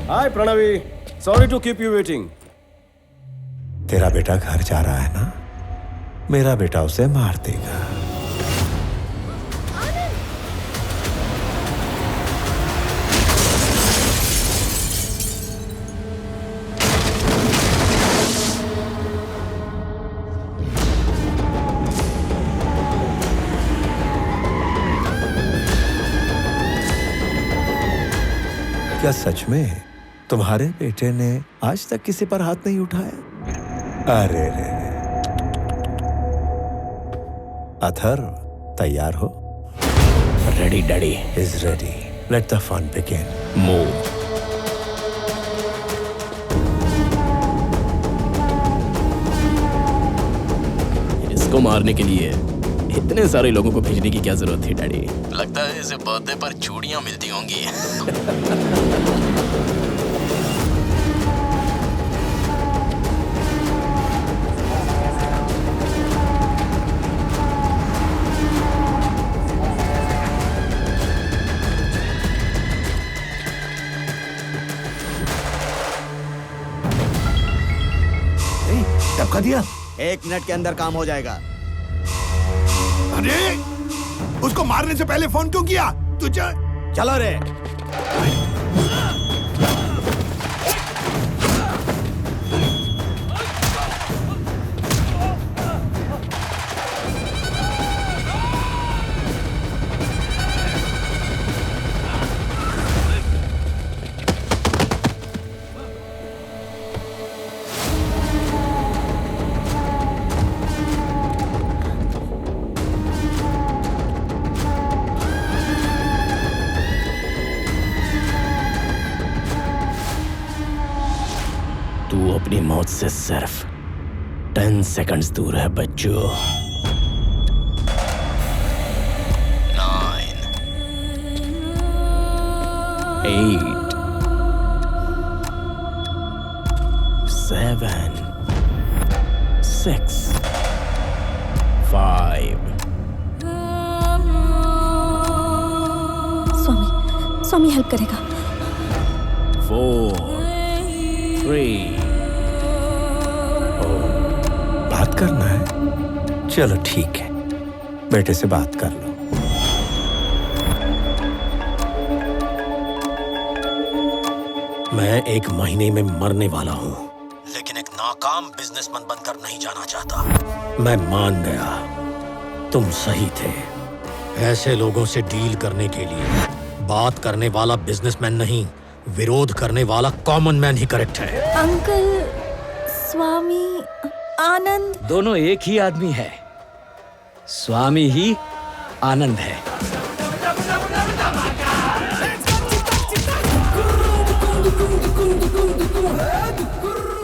Hi Pranavi, sorry to keep you waiting. तेरा बेटा घर जा रहा है ना, मेरा बेटा उसे मार देगा। क्या सच में तुम्हारे बेटे ने आज तक किसी पर हाथ नहीं उठाया? अरे रे, अथर तैयार हो? Ready daddy. Is ready. Let the fun begin. Move. इसको मारने के लिए इतने सारे लोगों को भेजने की क्या जरूरत थी डैडी? लगता है इसे बर्थडे पर चूड़ियां मिलती होंगी। टपका दिया। 1 मिनट के अंदर काम हो जाएगा। अरे उसको मारने से पहले फोन क्यों किया? तुझे चलो रे। तू अपनी मौत से सिर्फ 10 सेकंड्स दूर है बच्चों। 9 8 7 6 5 स्वामी हेल्प करेगा। 4 3 बात करना है? चलो ठीक है, बेटे से बात कर लो। मैं 1 महीने में मरने वाला हूं, लेकिन एक नाकाम बिजनेसमैन बनकर नहीं जाना चाहता। मैं मान गया, तुम सही थे। ऐसे लोगों से डील करने के लिए बात करने वाला बिजनेसमैन नहीं, विरोध करने वाला कॉमन मैन ही करेक्ट है। अंकल, स्वामी, आनंद दोनों एक ही आदमी है। स्वामी ही आनंद है।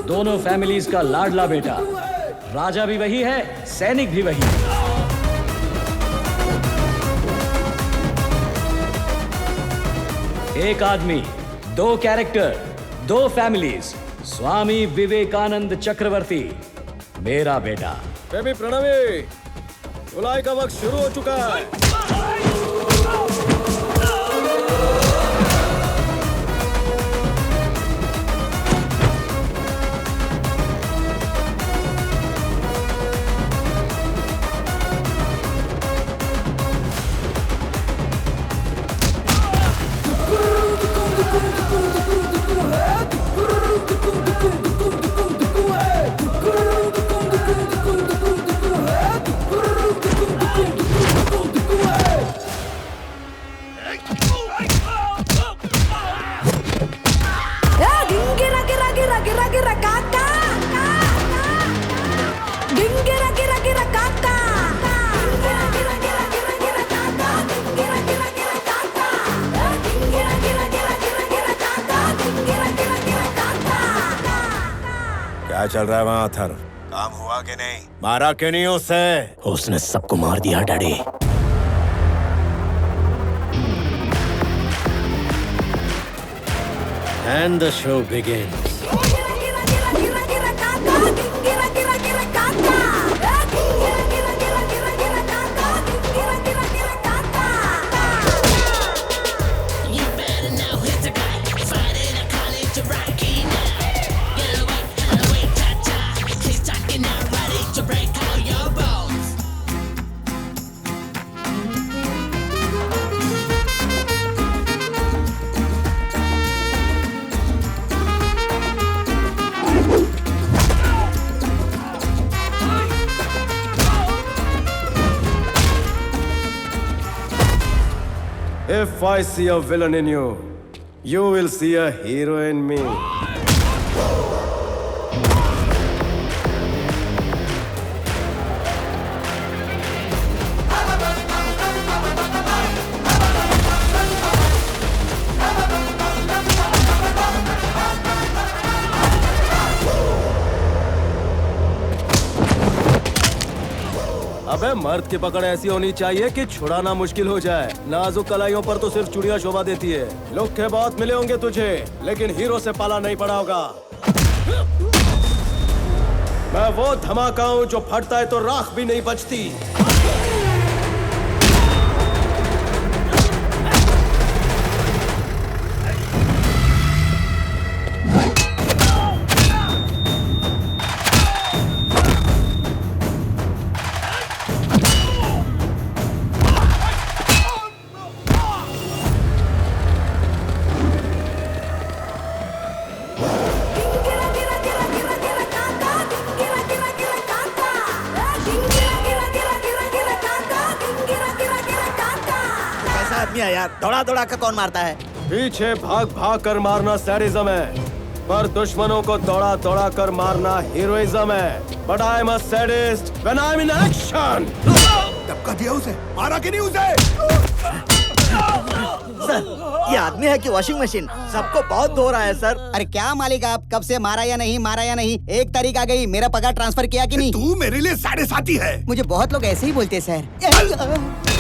दोनों फैमिलीज का लाडला बेटा। राजा भी वही है, सैनिक भी वही है। एक आदमी, 2 कैरेक्टर, 2 फैमिलीज। स्वामी विवेकानंद चक्रवर्ती, मेरा बेटा। बेबी प्रणवी, धुलाई का वक्त शुरू हो चुका है। क्या चल रहा है वहाँ अथर? काम हुआ कि नहीं? मारा क्यों नहीं उसे? उसने सबको मार दिया daddy. And the show begins. If I see a villain in you, You will see a hero in me. अबे मर्द की पकड़ ऐसी होनी चाहिए कि छुड़ाना मुश्किल हो जाए। नाजुक कलाइयों पर तो सिर्फ चुड़िया शोभा देती है। लुक्के बहुत मिले होंगे तुझे, लेकिन हीरो से पाला नहीं पड़ा होगा। मैं वो धमाका हूं जो फटता है तो राख भी नहीं बचती। यार दौड़ा दौड़ा कर कौन मारता है? पीछे भाग भाग कर मारना सैडिज्म है, पर दुश्मनों को दौड़ा दौड़ा कर मारना हीरोइज्म है। But I'm a sadist when I'm in action. धक्का दिया उसे, मारा कि नहीं उसे? सर, ये आदमी है कि वॉशिंग मशीन? सबको बहुत धो रहा है सर। अरे क्या मालिक आप, कब से मारा या नहीं? 1 तारीख आ गई, मेरा पगार ट्रांसफर किया कि नहीं? तू मेरे लिए साढ़े साथी है। मुझे बहुत लोग ऐसे ही बोलते हैं सर।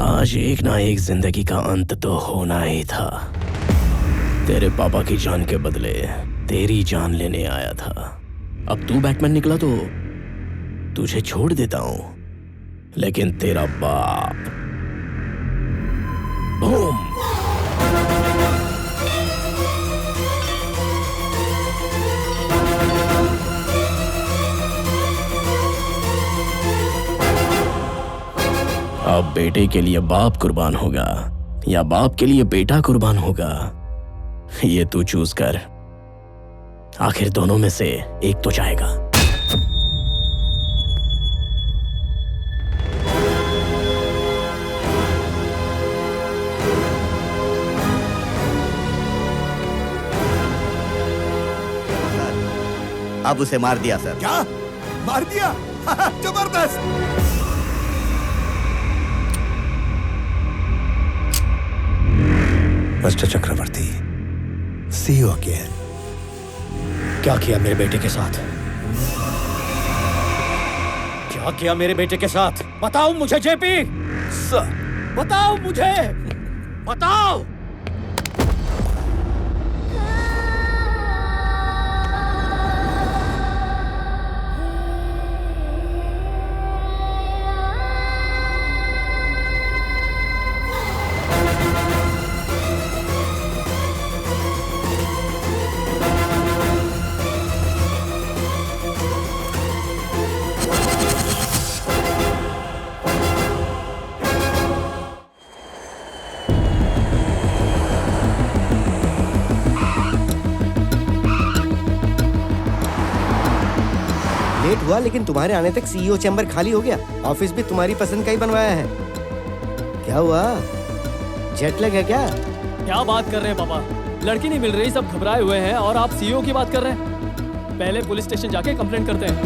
आज एक ना एक जिंदगी का अंत तो होना ही था। तेरे पापा की जान के बदले तेरी जान लेने आया था। अब तू बैटमैन निकला तो तुझे छोड़ देता हूं, लेकिन तेरा बाप बूम। अब बेटे के लिए बाप कुर्बान होगा या बाप के लिए बेटा कुर्बान होगा, ये तू चूज कर। आखिर दोनों में से एक तो जाएगा। अब उसे मार दिया सर। क्या मार दिया? जबरदस्त। Mister Chakravarti, see you again. क्या किया मेरे बेटे के साथ? क्या किया मेरे बेटे के साथ? बताओ मुझे जेपी। सर, बताओ मुझे, बताओ। लेट हुआ, लेकिन तुम्हारे आने तक सीईओ चैम्बर खाली हो गया। ऑफिस भी तुम्हारी पसंद का ही बनवाया है। क्या हुआ, जेट लग है क्या? क्या बात कर रहे हैं पापा? लड़की नहीं मिल रही, सब घबराए हुए हैं और आप सीईओ की बात कर रहे हैं। पहले पुलिस स्टेशन जाके कंप्लेंट करते हैं।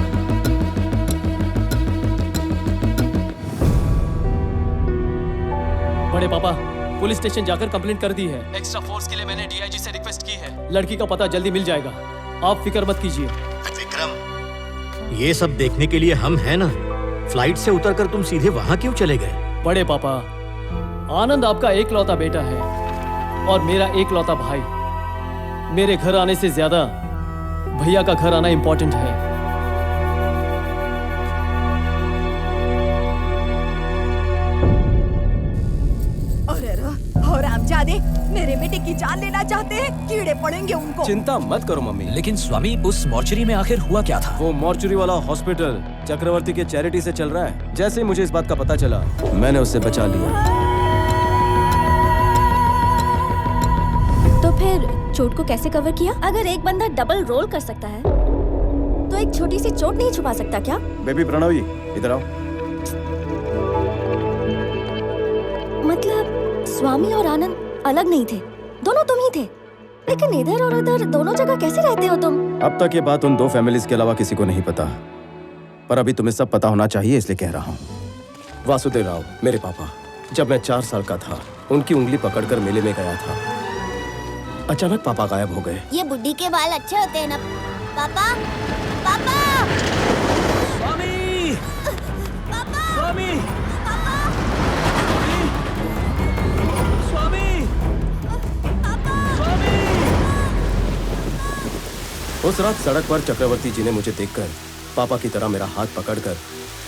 बड़े पापा, पुलिस स्टेशन जाकर कंप्लेंट कर दी है। एक्स्ट्रा फोर्स के लिए मैंने डीआईजी से रिक्वेस्ट की है। लड़की का पता जल्दी मिल जाएगा, आप फिक्र मत कीजिए। विक्रम, ये सब देखने के लिए हम हैं ना। फ्लाइट से उतरकर तुम सीधे वहां क्यों चले गए? बड़े पापा, आनंद आपका एकलौता बेटा है और मेरा एकलौता भाई। मेरे घर आने से ज्यादा भैया का घर आना इंपॉर्टेंट है। अरे और रामजादे मेरे बेटे की जान लेना चाहते हैं, कीड़े पड़ेंगे उनको। चिंता मत करो मम्मी। लेकिन स्वामी, उस मॉर्चरी में आखिर हुआ क्या था? वो मॉर्चरी वाला हॉस्पिटल चक्रवर्ती के चैरिटी से चल रहा है। जैसे ही मुझे इस बात का पता चला, मैंने उससे बचा लिया। तो फिर चोट को कैसे कवर किया? अगर एक बंदा डबल रोल कर सकता है तो एक छोटी सी चोट नहीं छुपा सकता क्या? बेबी प्रणवी, इधर आओ। मतलब स्वामी और आनंद अलग नहीं थे, दोनों तुम ही थे। लेकिन इधर और उधर दोनों जगह कैसे रहते हो तुम? अब तक ये बात उन दो फैमिलीज के अलावा किसी को नहीं पता, पर अभी तुम्हें सब पता होना चाहिए, इसलिए कह रहा हूँ। वासुदेव राव, मेरे पापा, जब मैं 4 साल का था, उनकी उंगली पकड़कर मेले में गया था। अचानक पापा गायब हो गए। ये बुड्ढी के बाल अच्छे होते हैं ना पापा? पापा! स्वामी! पापा! स्वामी! पापा! स्वामी! स्वामी! उस रात सड़क पर चक्रवर्ती जी ने मुझे देखकर पापा की तरह मेरा हाथ पकड़कर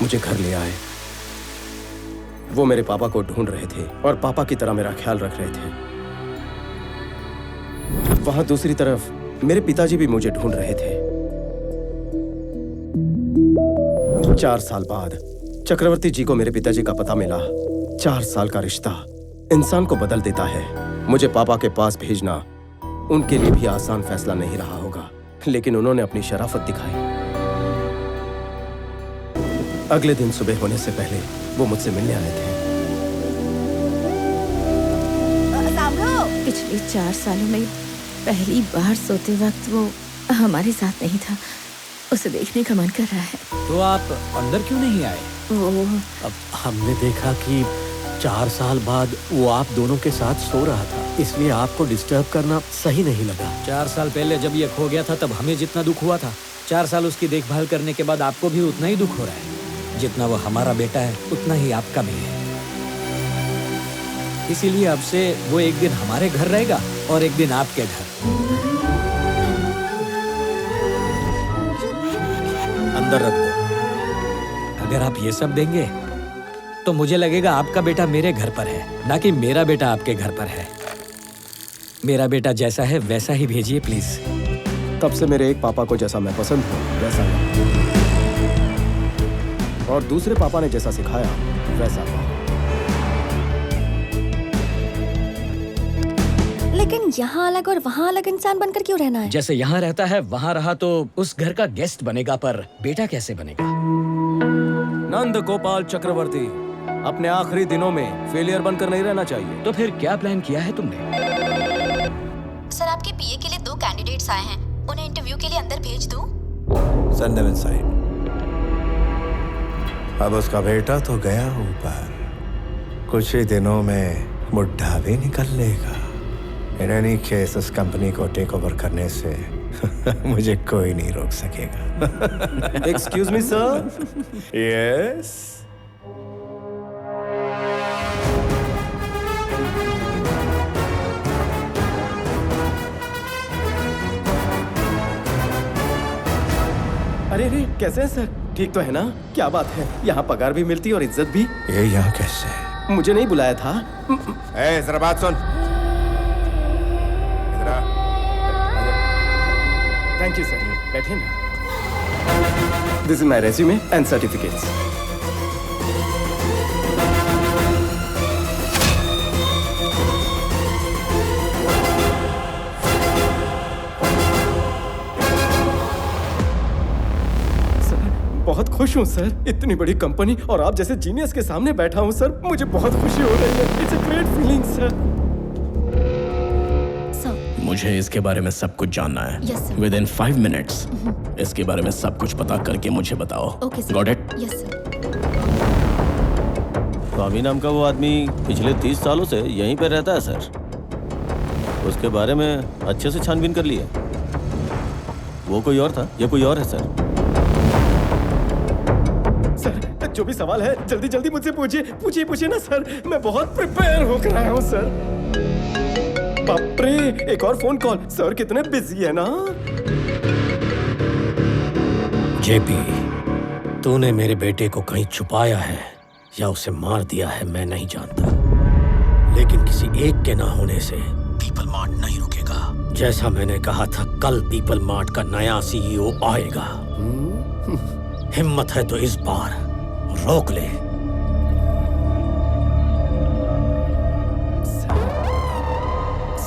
मुझे घर ले आए। वो मेरे पापा को ढूंढ रहे थे और पापा की तरह मेरा ख्याल रख रहे थे। वहां दूसरी तरफ मेरे पिताजी भी मुझे ढूंढ रहे थे। 4 साल बाद चक्रवर्ती जी को मेरे पिताजी का पता मिला। 4 साल का रिश्ता इंसान को बदल देता है। मुझे पापा के पास भेजना उनके लिए भी आसान फैसला नहीं रहा होगा, लेकिन उन्होंने अपनी शराफत दिखाई। अगले दिन सुबह होने से पहले वो मुझसे मिलने आए थे। पिछले 4 सालों में पहली बार सोते वक्त वो हमारे साथ नहीं था। उसे देखने का मन कर रहा है। तो आप अंदर क्यों नहीं आए? वो अब हमने देखा कि 4 साल बाद वो आप दोनों के साथ सो रहा था, इसलिए आपको डिस्टर्ब करना सही नहीं लगा। 4 साल पहले जब ये खो गया था, तब हमें जितना दुख हुआ था, 4 साल उसकी देखभाल करने के बाद आपको भी उतना ही दुख हो रहा है। जितना वो हमारा बेटा है, उतना ही आपका भी है। इसीलिए अब से वो एक दिन हमारे घर रहेगा और एक दिन आपके घर। अंदर रख दो। अगर आप ये सब देंगे तो मुझे लगेगा आपका बेटा मेरे घर पर है, ना कि मेरा बेटा आपके घर पर है। मेरा बेटा जैसा है वैसा ही भेजिए प्लीज। तब से मेरे एक पापा को जैसा मैं पसंद हूँ वैसा नहीं, और दूसरे पापा ने जैसा सिखाया वैसा पापा। लेकिन यहाँ अलग और वहाँ अलग इंसान बनकर क्यों रहना है? जैसे यहाँ रहता है वहाँ रहा तो उस घर का गेस्ट बनेगा, पर बेटा कैसे बनेगा? नंद गोपाल चक्रवर्ती अपने आखिरी दिनों में फेलियर बनकर नहीं रहना चाहिए। तो फिर क्या प्लान किया है तुमने? सर, आपके पीए के लिए 2 कैंडिडेट्स आए हैं, उन्हें इंटरव्यू के लिए अंदर भेज दूं? Send them inside. अब उसका बेटा तो गया ऊपर, कुछ ही दिनों में बुढ़ा भी निकल लेगा। इन एनी केस उस कंपनी को टेक ओवर करने से मुझे कोई नहीं रोक सकेगा। Excuse me sir. यस। अरे रे, कैसे हैं सर? ठीक तो है ना? क्या बात है, यहाँ पगार भी मिलती और इज्जत भी। ये यहाँ कैसे? मुझे नहीं बुलाया था। ए, जरा बात सुन। इधर आ। थैंक यू सर, बैठे ना। This is my resume and certificates. बहुत खुश हूँ सर, इतनी बड़ी कंपनी और आप जैसे जीनियस के सामने बैठा हूँ सर, मुझे बहुत खुशी हो रही है। It's a great feeling sir. मुझे इसके बारे में सब कुछ जानना है। Yes, sir. Within 5 minutes इसके बारे में सब कुछ पता करके मुझे बताओ। Okay, sir. Got it? Yes, sir. स्वामी नाम का वो आदमी पिछले 30 सालों से यहीं पर रहता है सर। उसके बारे में अच्छे से छानबीन कर लिया। वो कोई और था, ये कोई और है सर। सर, जो भी सवाल है जल्दी जल्दी मुझसे पूछिए ना सर। मैं बहुत प्रिपेयर होकर आया हूँ सर। बाप रे, एक और फोन कॉल। सर कितने बिजी है ना। जेपी, तूने मेरे बेटे को कहीं छुपाया है या उसे मार दिया है, मैं नहीं जानता, लेकिन किसी एक के ना होने से पीपल मार्ट नहीं रुकेगा। जैसा मैंने कहा था, कल पीपल मार्ट का नया सीईओ आएगा। हिम्मत है तो इस बार रोक ले।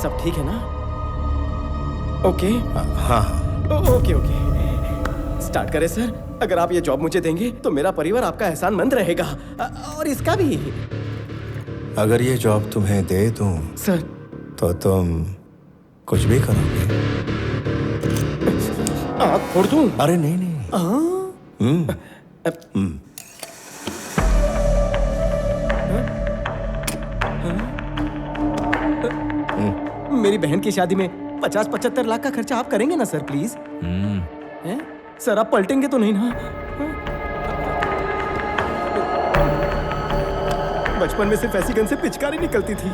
सब ठीक है ना? ओके। हाँ। ओके ओके, स्टार्ट करें सर। अगर आप ये जॉब मुझे देंगे तो मेरा परिवार आपका एहसानमंद रहेगा, और इसका भी। अगर ये जॉब तुम्हें दे दूं सर, तो तुम कुछ भी करोगे? आँख फोड़ दूं? अरे नहीं नहीं। मेरी बहन की शादी में 50-75 लाख का खर्चा आप करेंगे ना सर, प्लीज? हैं? सर आप पलटेंगे तो नहीं ना? बचपन में सिर्फ ऐसी गन से पिचकारी निकलती थी।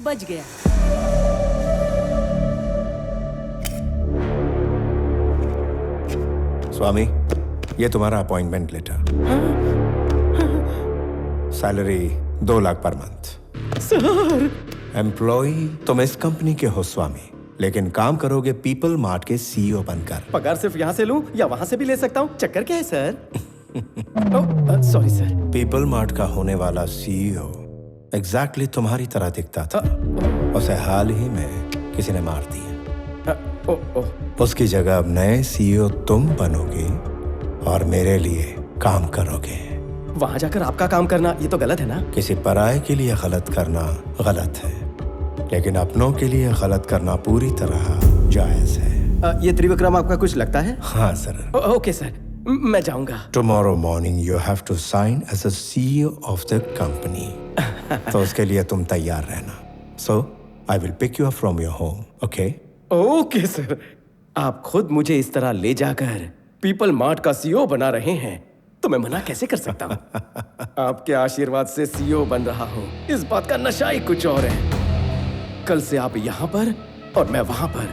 बच गया। स्वामी, ये तुम्हारा appointment letter. Salary 2 lakh per month. Sir, employ तुम इस कंपनी के हो स्वामी, लेकिन काम करोगे पीपल मार्ट के सीईओ बनकर। पगार सिर्फ यहाँ से लूं या वहाँ से भी ले सकता हूँ? चक्कर क्या है sir? Sorry sir. People mart का होने वाला सीईओ एग्जैक्टली तुम्हारी तरह दिखता था। उसे हाल ही में किसी ने मार दिया। उसकी जगह अब नए सीईओ तुम बनोगे और मेरे लिए काम करोगे। वहां जाकर आपका काम करना ये तो गलत है ना? किसी पराये के लिए गलत करना गलत है, लेकिन अपनों के लिए गलत करना पूरी तरह जायज है। ये त्रिविक्रम आपका कुछ लगता है? हाँ सर। ओके सर, मैं जाऊंगा। Tomorrow morning you have to sign as a CEO of the company. तो उसके लिए तुम तैयार रहना। So I will pick you up from your home. Okay? Okay sir. आप खुद मुझे इस तरह ले जाकर पीपल मार्ट का सीईओ बना रहे हैं तो मैं मना कैसे कर सकता हूँ? आपके आशीर्वाद से सीईओ बन रहा हूँ, इस बात का नशा ही कुछ और है। कल से आप यहाँ पर और मैं वहां पर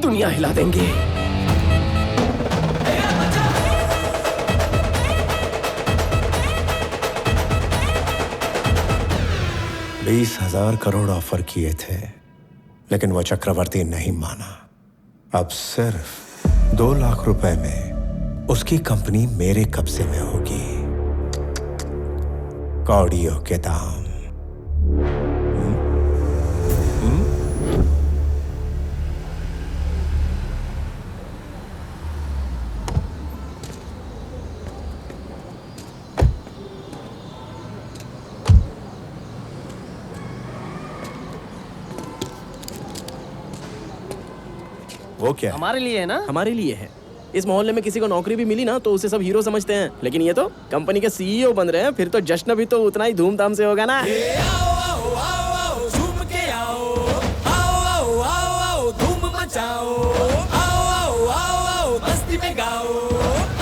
दुनिया हिला देंगे। 20,000 करोड़ ऑफर किए थे, लेकिन वो चक्रवर्ती नहीं माना। अब सिर्फ 2 लाख रुपए में उसकी कंपनी मेरे कब्जे में होगी। कौड़ियों के दाम। वो क्या? हमारे लिए है ना? हमारे लिए है। इस मोहल्ले में किसी को नौकरी भी मिली ना तो उसे सब हीरो समझते हैं, लेकिन ये तो कंपनी के सीईओ बन रहे हैं, फिर तो जश्न भी तो उतना ही धूमधाम से होगा ना। धूम मचाओ, आओ आओ आओ आओ मस्ती में गाओ,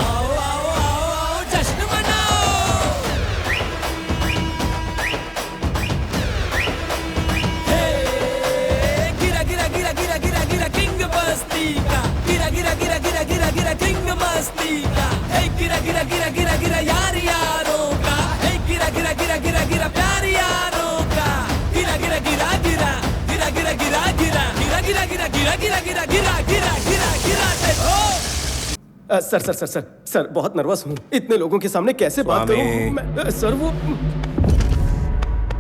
आओ आओ आओ आओ जश्न मनाओ। हे गिरा गिरा गिरा गिरा गिरा गिरा किंग बस्ती का, गिरा गिरा गिरा गिरा गिरा गिरा किंग मस्ती का। हे गिरा गिरा गिरा गिरा गिरा यार यारों का, हे गिरा गिरा गिरा गिरा गिरा प्यार यारों का। गिरा गिरा गिरा गिरा गिरा गिरा गिरा गिरा गिरा गिरा गिरा गिरा गिरा गिरा गिरा गिरा गिरा गिरा देखो। Sir sir sir sir sir बहुत नर्वस हूँ। इतने लोगों के सामने कैसे बात करूँ? सर वो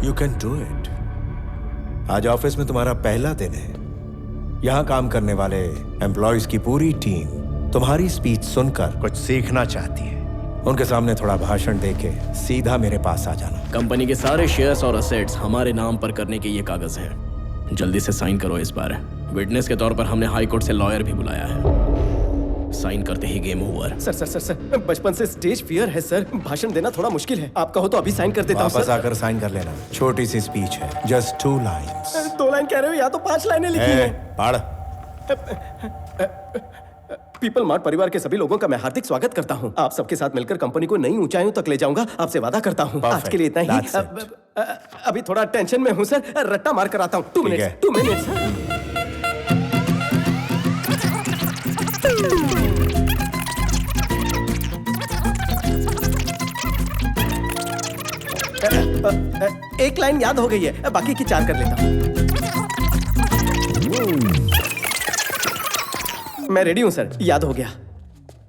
यू कैन डू इट। आज ऑफिस में तुम्हारा पहला दिन है। यहाँ काम करने वाले एम्प्लॉयज की पूरी टीम तुम्हारी स्पीच सुनकर कुछ सीखना चाहती है। उनके सामने थोड़ा भाषण देके सीधा मेरे पास आ जाना। कंपनी के सारे शेयर्स और असेट्स हमारे नाम पर करने के ये कागज हैं। जल्दी से साइन करो इस बार। विटनेस के तौर पर हमने हाई कोर्ट से लॉयर भी बुलाया है। साइन करते ही game over. Sir sir sir sir बचपन से स्टेज फियर है सर, भाषण देना थोड़ा मुश्किल है। आप कहो तो अभी साइन कर देता हूँ। वापस आकर साइन कर लेना। छोटी सी स्पीच है, जस्ट 2 लाइन्स। 2 लाइन कह रहे हो या तो 5 लाइनें लिखी हैं। पढ़। पीपल मार्ट परिवार के सभी लोगों का मैं हार्दिक स्वागत करता हूँ। आप सबके साथ मिलकर कंपनी को नई ऊंचाइयों तक ले जाऊंगा, आपसे वादा करता हूँ। आज के लिए इतना ही। अभी थोड़ा टेंशन में हूँ सर, रट्टा मार कर आता हूँ। 2 मिनट्स 2 मिनट्स। एक लाइन याद हो गई है, बाकी की 4 कर लेता हूँ। मैं रेडी हूँ सर, याद हो गया।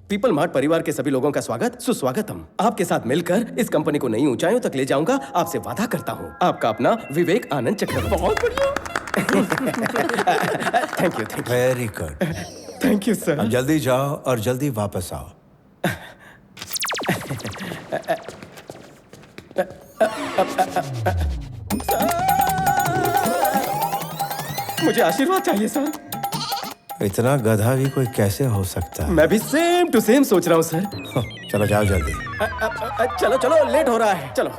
पीपल मार्ट परिवार के सभी लोगों का स्वागत सुस्वागतम। आपके साथ मिलकर इस कंपनी को नई ऊंचाइयों तक ले जाऊंगा, आपसे वादा करता हूँ। आपका अपना विवेक आनंद चक्रवर्ती। बहुत बढ़िया। Thank you. Very good. Thank you sir. अब जल्दी जाओ और जल्दी वापस आओ। मुझे आशीर्वाद चाहिए सर। इतना गधा भी कोई कैसे हो सकता है? मैं भी सेम टू सेम सोच रहा हूँ सर। चलो जाओ जल्दी। चलो चलो, लेट हो रहा है, चलो।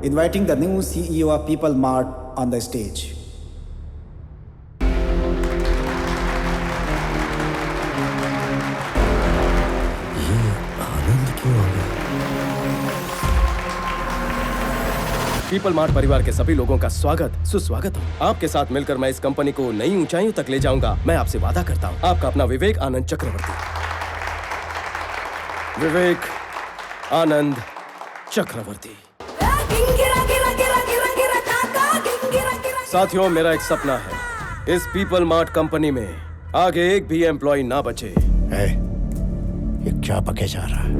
Inviting the new CEO of People Mart on the stage. ये आनंद क्यों आ गया? पीपल मार्ट परिवार के सभी लोगों का स्वागत सुस्वागत हूँ। आपके साथ मिलकर मैं इस कंपनी को नई ऊंचाइयों तक ले जाऊंगा, मैं आपसे वादा करता हूँ। आपका अपना विवेक आनंद चक्रवर्ती। विवेक आनंद चक्रवर्ती। साथियों, मेरा एक सपना है, इस पीपल मार्ट कंपनी में आगे एक भी एम्प्लॉय ना बचे। ये क्या पके जा रहा है?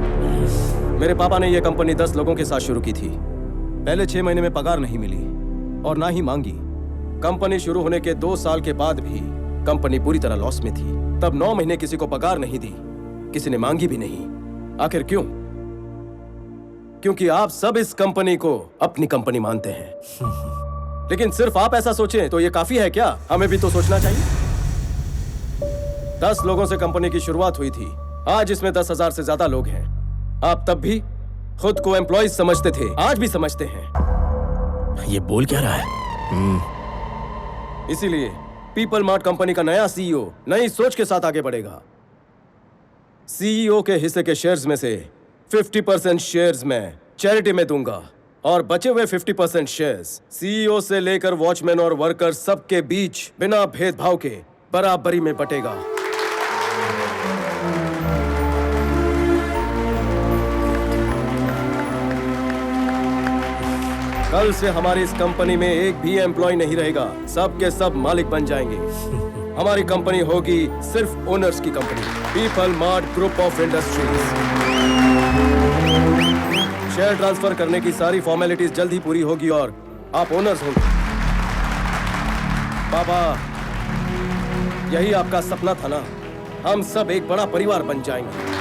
मेरे पापा ने यह कंपनी 10 लोगों के साथ शुरू की थी। पहले 6 महीने में पगार नहीं मिली और ना ही मांगी। कंपनी शुरू होने के 2 साल के बाद भी कंपनी पूरी तरह लॉस में थी। तब 9 महीने किसी को पगार नहीं दी, किसी ने मांगी भी नहीं। आखिर क्यों? क्योंकि आप सब इस कंपनी को अपनी कंपनी मानते हैं। लेकिन सिर्फ आप ऐसा सोचें तो ये काफी है क्या? हमें भी तो सोचना चाहिए। 10 लोगों से कंपनी की शुरुआत हुई थी, आज इसमें 10,000 से ज्यादा लोग हैं। आप तब भी खुद को एम्प्लॉयज समझते थे, आज भी समझते हैं। ये बोल क्या रहा है? इसीलिए पीपल मार्ट कंपनी का नया सीईओ नई सोच के साथ आगे बढ़ेगा। सीईओ के हिस्से के शेयर्स में से 50% शेयर्स मैं चैरिटी में दूंगा और बचे हुए 50% शेयर्स सीईओ से लेकर वॉचमैन और वर्कर सबके बीच बिना भेदभाव के बराबरी में बटेगा। कल से हमारी इस कंपनी में एक भी एम्प्लॉय नहीं रहेगा, सब के सब मालिक बन जाएंगे। हमारी कंपनी होगी सिर्फ ओनर्स की company, people mart group of industries. Share transfer करने की सारी फॉर्मेलिटीज जल्द ही पूरी होगी और आप ओनर्स होंगे। बाबा, यही आपका सपना था ना? हम सब एक बड़ा परिवार बन जाएंगे।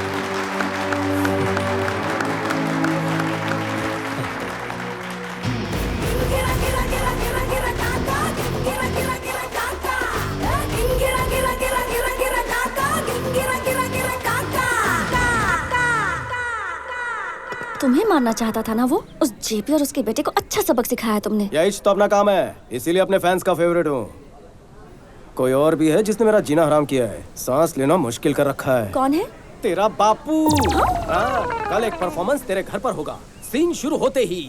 तुम्हें मारना चाहता था ना वो? उस जेपी और उसके बेटे को अच्छा सबक सिखाया तुमने। यही तो अपना काम है, इसीलिए अपने फैंस का फेवरेट हूँ। कोई और भी है जिसने मेरा जीना हराम किया है, सांस लेना मुश्किल कर रखा है। कौन है? तेरा बापू। हाँ, कल एक परफॉर्मेंस तेरे घर पर होगा। सीन शुरू होते ही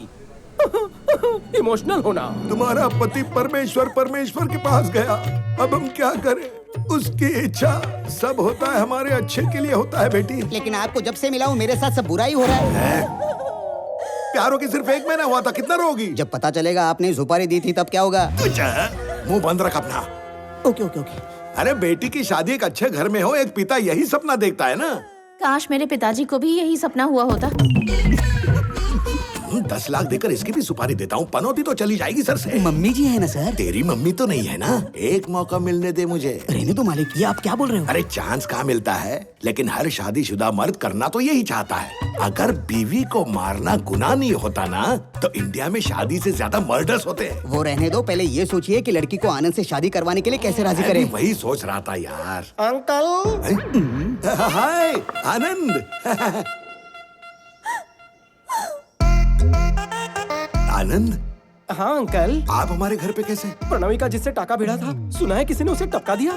इमोशनल होना। तुम्हारा पति परमेश्वर के पास गया, अब हम क्या करें? उसकी इच्छा सब होता है हमारे अच्छे के लिए होता है बेटी। लेकिन आपको जब से मिला हूँ मेरे साथ सब बुरा ही हो रहा है। प्यारों की सिर्फ 1 महीना हुआ था, कितना रोगी? जब पता चलेगा आपने सुपारी दी थी तब क्या होगा? मुंह बंद रख अपना। Okay okay okay. अरे बेटी की शादी एक अच्छे घर में हो, एक पिता यही सपना देखता है ना। काश मेरे पिताजी को भी यही सपना हुआ होता। 10 लाख देकर इसकी भी सुपारी देता हूँ, पनौती तो चली जाएगी सर से। मम्मी जी है ना सर? तेरी मम्मी तो नहीं है ना? एक मौका मिलने दे मुझे। रहने दो मालिक, ये आप क्या बोल रहे हो? अरे चांस कहाँ मिलता है, लेकिन हर शादीशुदा मर्द करना तो यही चाहता है। अगर बीवी को मारना गुनाह नहीं होता ना, तो इंडिया में शादी से ज्यादा मर्डर्स होते हैं। वो रहने दो, पहले ये सोचिए कि लड़की को आनंद से शादी करवाने के लिए कैसे राजी करें। वही सोच रहा था यार। अंकल। हाय आनंद। आनंद। हाँ अंकल। आप हमारे घर पे कैसे? प्रणवी का जिससे टाका भिड़ा था, सुना है किसी ने उसे टपका दिया।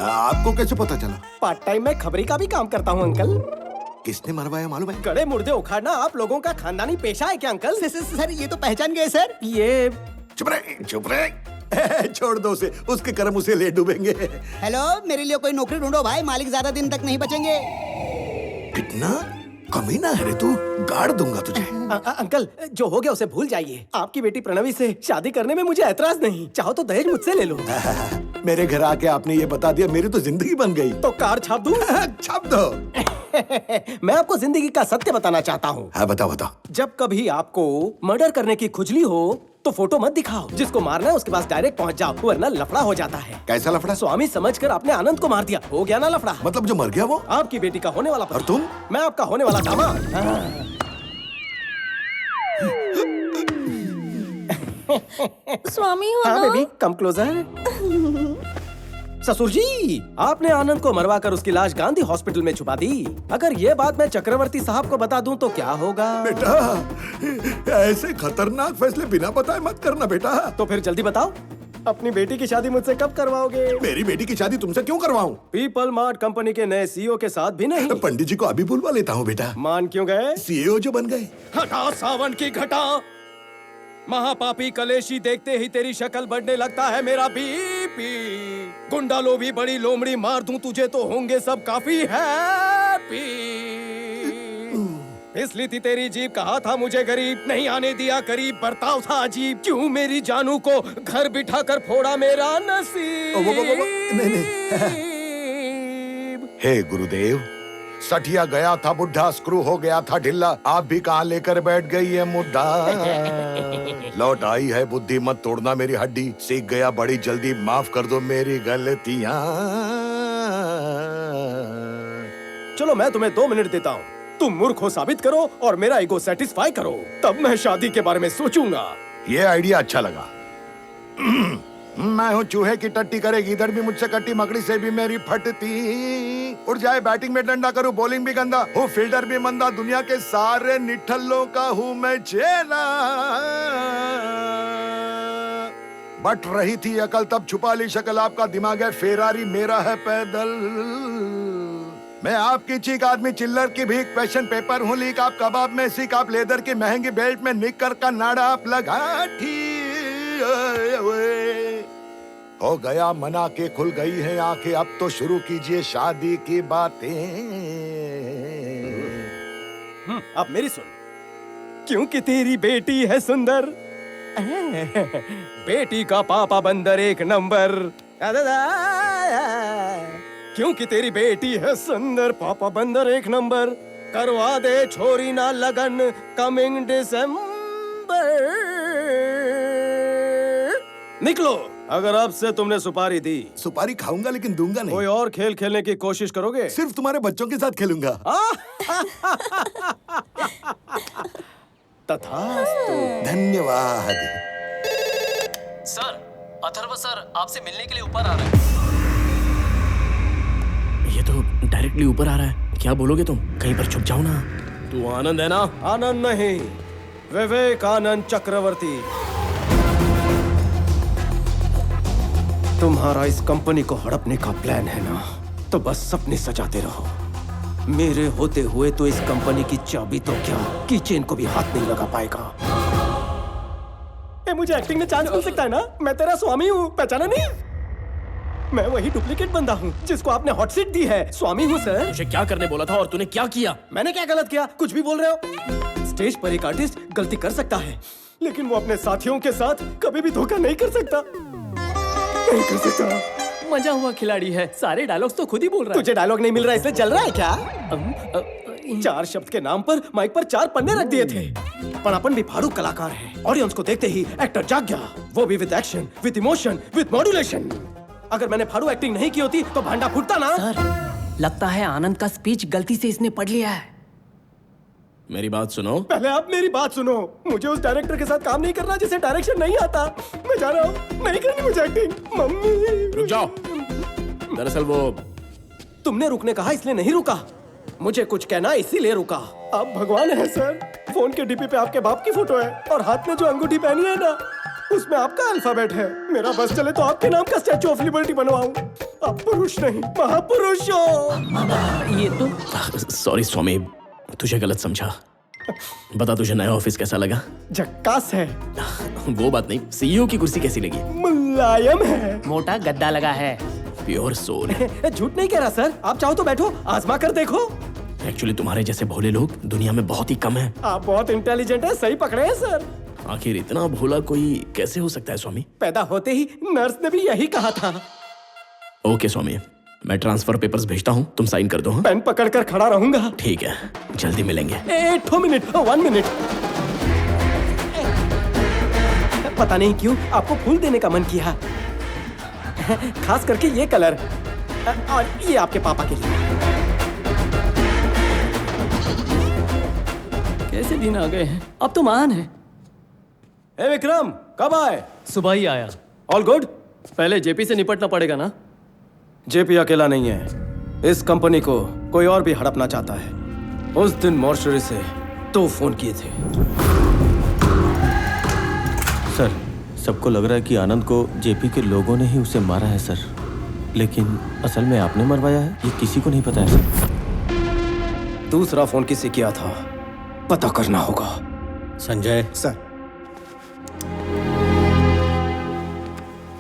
आपको कैसे पता चला? पार्ट टाइम में खबरी का भी काम करता हूँ अंकल। किसने मरवाया मालूम है? गड़े मुर्दे उखाड़ना आप लोगों का खानदानी पेशा है क्या अंकल? सर ये तो पहचान गए सर। ये चुप रहे, चुप रहे। छोड़ दो उसे, उसके कर्म उसे ले डूबेंगे। हेलो, मेरे लिए कोई नौकरी ढूंढो भाई, मालिक ज्यादा दिन तक नहीं बचेंगे। कितना कमीना है रे तू, गाड़ दूंगा तुझे। अंकल, जो हो गया उसे भूल जाइए। आपकी बेटी प्रणवी से शादी करने में मुझे ऐतराज नहीं, चाहो तो दहेज मुझसे ले लो। मेरे घर आके आपने ये बता दिया, मेरी तो जिंदगी बन गई। तो कार छाप दूं? छाप दो। मैं आपको जिंदगी का सत्य बताना चाहता हूँ। हाँ बताओ बताओ। जब कभी आपको मर्डर करने की खुजली हो तो फोटो मत दिखाओ, जिसको मारना है उसके पास डायरेक्ट पहुंच जाओ, वरना लफड़ा हो जाता है। कैसा लफड़ा? स्वामी समझकर आपने आनंद को मार दिया, हो गया ना लफड़ा। मतलब जो मर गया वो आपकी बेटी का होने वाला पति। और तुम? मैं आपका होने वाला दामाद। स्वामी हो हाँ ना? Baby, come closer. ससुर जी, आपने आनंद को मरवा कर उसकी लाश गांधी हॉस्पिटल में छुपा दी। अगर ये बात मैं चक्रवर्ती साहब को बता दूं तो क्या होगा? बेटा, ऐसे खतरनाक फैसले बिना बताए मत करना बेटा। तो फिर जल्दी बताओ, अपनी बेटी की शादी मुझसे कब करवाओगे? मेरी बेटी की शादी तुमसे क्यों करवाऊं? पीपल मार्ट कंपनी के नए सीईओ के साथ भी नहीं। पंडित जी को अभी बुलवा लेता हूँ बेटा। मान क्यों गए? सीईओ जो बन गए। हटा सावन की घटा, महापापी कलेशी, देखते ही तेरी शक्ल बढ़ने लगता है मेरा बीपी। गुंडा लो भी बड़ी लोमड़ी मार दूं तुझे तो होंगे सब काफी हैप्पी। इसलिए थी तेरी जीप, कहा था मुझे गरीब, नहीं आने दिया करीब, बर्ताव था अजीब। क्यों मेरी जानू को घर बिठा कर फोड़ा मेरा नसीब। नहीं। हे गुरुदेव, सठिया गया था बुढ़ा, स्क्रू हो गया था ढिल्ला, आप भी कहाँ लेकर बैठ गई है मुद्दा। लौट आई है बुद्धि, मत तोड़ना मेरी हड्डी, सीख गया बड़ी जल्दी, माफ कर दो मेरी गलतियाँ। चलो मैं तुम्हें 2 मिनट देता हूँ, तुम मूर्ख हो साबित करो और मेरा ईगो सेटिस्फाई करो, तब मैं शादी के बारे में सोचूंगा। ये आइडिया अच्छा लगा। मैं हूँ चूहे की टट्टी, करेगी इधर भी मुझसे कट्टी, मकड़ी से भी मेरी फटती। उड़ जाए बैटिंग में डंडा, करूँ बॉलिंग भी गंदा, हूँ फील्डर भी मंदा, दुनिया के सारे निठल्लों का हूँ मैं चेला। बट रही थी अकल तब छुपा ली शक्ल, आपका दिमाग है फेरारी, मेरा है पैदल। मैं आपकी चीक, आदमी चिल्लर की भीख, क्वेश्चन पेपर हूँ लीक, आप कबाब में सीख, आप लेदर की महंगी बेल्ट में निक्कर का नाड़ा आप लगा ठीक। हो गया मना के खुल गई है आंखें, अब तो शुरू कीजिए शादी की बातें। अब मेरी सुन, क्योंकि तेरी बेटी है सुंदर, बेटी का पापा बंदर 1 नंबर। क्योंकि तेरी बेटी है सुंदर, पापा बंदर 1 नंबर, करवा दे छोरी ना लगन कमिंग दिसंबर। निकलो, अगर अब से तुमने सुपारी दी। सुपारी खाऊंगा लेकिन दूंगा नहीं। कोई और खेल खेलने की कोशिश करोगे? सिर्फ तुम्हारे बच्चों के साथ खेलूंगा। तथास्तु। धन्यवाद। सर, अथर्व सर आपसे मिलने के लिए ऊपर आ रहे हैं। ये तो डायरेक्टली ऊपर आ रहा है, क्या बोलोगे तुम? कहीं पर छुप जाओ ना। तू आनंद है ना? आनंद नहीं, विवेकानंद चक्रवर्ती। तुम्हारा इस कंपनी को हड़पने का प्लान है ना, तो बस सपने सजाते रहो। मेरे होते हुए तो इस कंपनी की चाबी तो क्या, कीचेन को भी हाथ नहीं लगा पाएगा। मुझे एक्टिंग में चांस मिल सकता है ना? मैं तेरा स्वामी हूँ, पहचाना नहीं? मैं वही डुप्लीकेट बंदा हूँ जिसको आपने हॉट सीट दी है। स्वामी हूँ सर। मुझे क्या करने बोला था और तूने क्या किया? मैंने क्या गलत किया? कुछ भी बोल रहे हो। स्टेज पर एक आर्टिस्ट गलती कर सकता है, लेकिन वो अपने साथियों के साथ कभी भी धोखा नहीं कर सकता। नहीं कर सकता। मजा हुआ खिलाड़ी है, सारे डायलॉग्स तो खुद ही बोल रहा है। तुझे डायलॉग नहीं मिल रहा इसलिए जल रहा है क्या? 4 शब्द के नाम पर माइक पर 4 पन्ने रख दिए थे। पर अपन भी फाड़ू कलाकार है। ऑडियंस को देखते ही एक्टर जाग गया, वो भी with action, with emotion, with modulation. अगर मैंने फाड़ू एक्टिंग नहीं की होती तो भांडा फूटता ना। सर, लगता है आनंद का स्पीच गलती से इसने पढ़ लिया है। मेरी बात सुनो। पहले आप मेरी बात सुनो। मुझे उस डायरेक्टर के साथ काम नहीं करना जिसे डायरेक्शन नहीं आता। मैं जा रहा हूँ, नहीं करनी मुझे एक्टिंग। मम्मी रुक जाओ। दरअसल वो तुमने रुकने कहा इसलिए नहीं रुका, मुझे कुछ कहना इसीलिए रुका। आप भगवान है सर। फोन के डीपी पे आपके बाप की फोटो है और हाथ में जो अंगूठी पहनी है ना, उसमें आपका अल्फाबेट है। मेरा बस चले तो आपके नाम का स्टैचू ऑफ लिबर्टी बनवाऊं। आप पुरुष नहीं महापुरुष हो। ये तो सॉरी स्वामी, तुझे गलत समझा। बता तुझे नया ऑफिस कैसा लगा? झक्कास है। वो बात नहीं, सीईओ की कुर्सी कैसी लगी? मुलायम है। मोटा गद्दा लगा है। Pure soul. झूठ नहीं कह रहा सर, आप चाहो तो बैठो, आजमा कर देखो। एक्चुअली तुम्हारे जैसे भोले लोग दुनिया में बहुत ही कम हैं। आप बहुत इंटेलिजेंट है, सही पकड़े हैं सर। आखिर इतना भोला कोई कैसे हो सकता है स्वामी? पैदा होते ही नर्स ने भी यही कहा था। ओके स्वामी, मैं ट्रांसफर पेपर्स भेजता हूँ, तुम साइन कर दो। हाँ? पेन पकड़कर खड़ा रहूंगा। ठीक है, जल्दी मिलेंगे। 2 मिनट, 1 मिनट। पता नहीं क्यों आपको फूल देने का मन किया, खास करके ये कलर, और ये आपके पापा के लिए। कैसे दिन आ गए हैं, अब तो महान है। ए विक्रम, कब आए? सुबह ही आया। All good? पहले जेपी से निपटना पड़ेगा ना। जेपी अकेला नहीं है, इस कंपनी को कोई और भी हड़पना चाहता है। उस दिन मॉर्चरी से 2 फोन किए थे। सर, सबको लग रहा है कि आनंद को जेपी के लोगों ने ही उसे मारा है सर, लेकिन असल में आपने मरवाया है, ये किसी को नहीं पता है सर। दूसरा फोन किसे किया था पता करना होगा। संजय सर,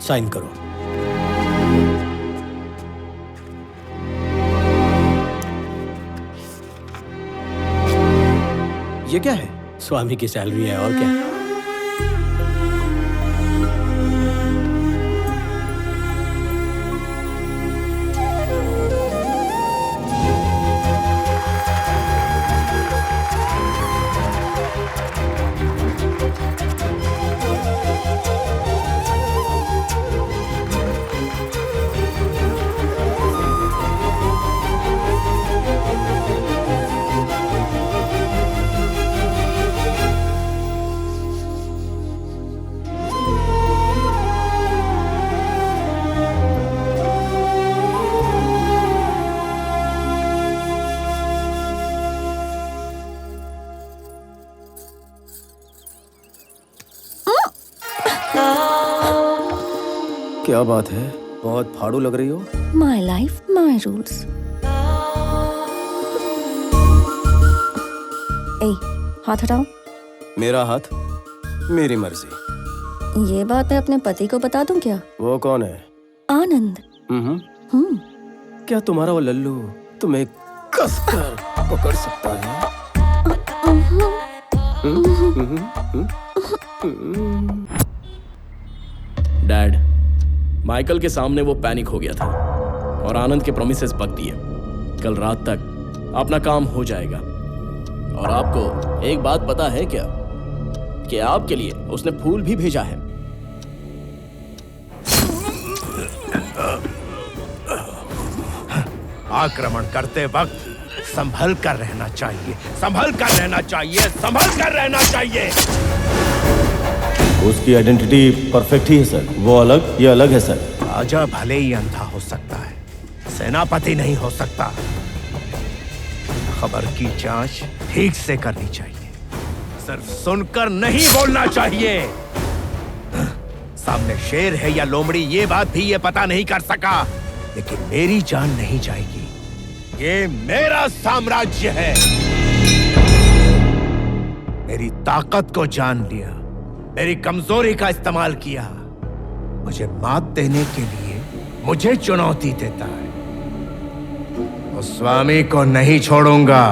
साइन करो। ये क्या है? स्वामी की सैलरी है, और क्या? क्या बात है, बहुत फाड़ू लग रही हो। My life, my rules. ए, हाथ हटाओ। मेरा हाथ, मेरी मर्जी। ये बात मैं अपने पति को बता दूं क्या? वो कौन है? आनंद। क्या तुम्हारा वो लल्लू तुम्हें कसकर पकड़ सकता है? डैड, माइकल के सामने वो पैनिक हो गया था और आनंद के प्रोमिसेस पक दिए। कल रात तक अपना काम हो जाएगा। और आपको एक बात पता है क्या कि आपके लिए उसने फूल भी भेजा है। आक्रमण करते वक्त संभल कर रहना चाहिए, संभल कर रहना चाहिए, संभल कर रहना चाहिए। उसकी आइडेंटिटी परफेक्ट ही है सर, वो अलग, ये अलग है सर। राजा भले ही अंधा हो सकता है, सेनापति नहीं हो सकता। खबर की जांच ठीक से करनी चाहिए, सिर्फ सुनकर नहीं बोलना चाहिए। सामने शेर है या लोमड़ी ये बात भी ये पता नहीं कर सका, लेकिन मेरी जान नहीं जाएगी। ये मेरा साम्राज्य है। मेरी ताकत को जान लिया, मेरी कमजोरी का इस्तेमाल किया, मुझे मात देने के लिए मुझे चुनौती देता है। उस स्वामी को नहीं छोड़ूंगा।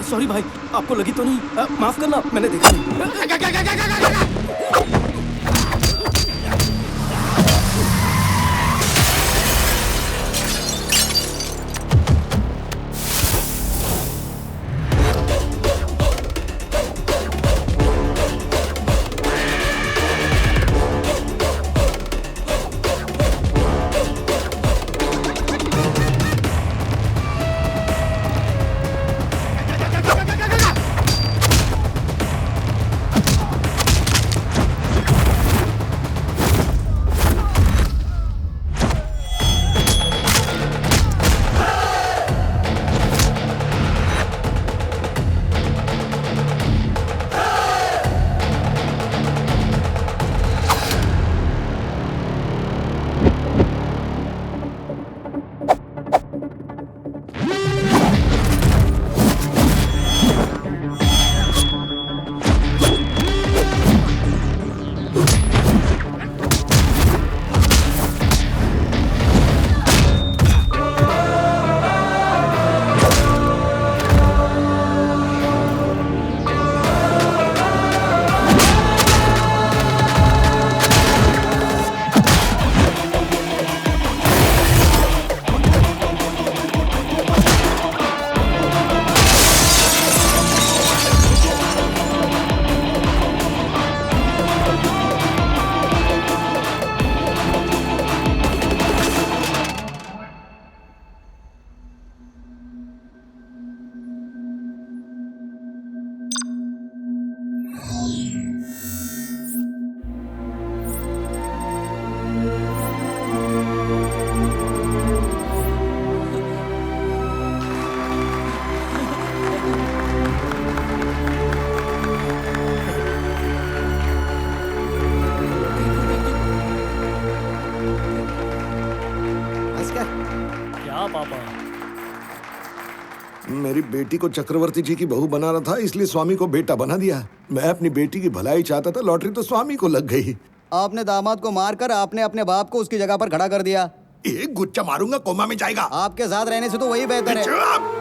सॉरी भाई, आपको लगी तो नहीं? माफ करना, मैंने देखा नहीं। क्या पापा? मेरी बेटी को चक्रवर्ती जी की बहू बना रहा था, इसलिए स्वामी को बेटा बना दिया। मैं अपनी बेटी की भलाई चाहता था, लॉटरी तो स्वामी को लग गई। आपने दामाद को मारकर आपने अपने बाप को उसकी जगह पर खड़ा कर दिया। एक गुच्चा मारूंगा कोमा में जाएगा। आपके साथ रहने से तो वही बेहतर है।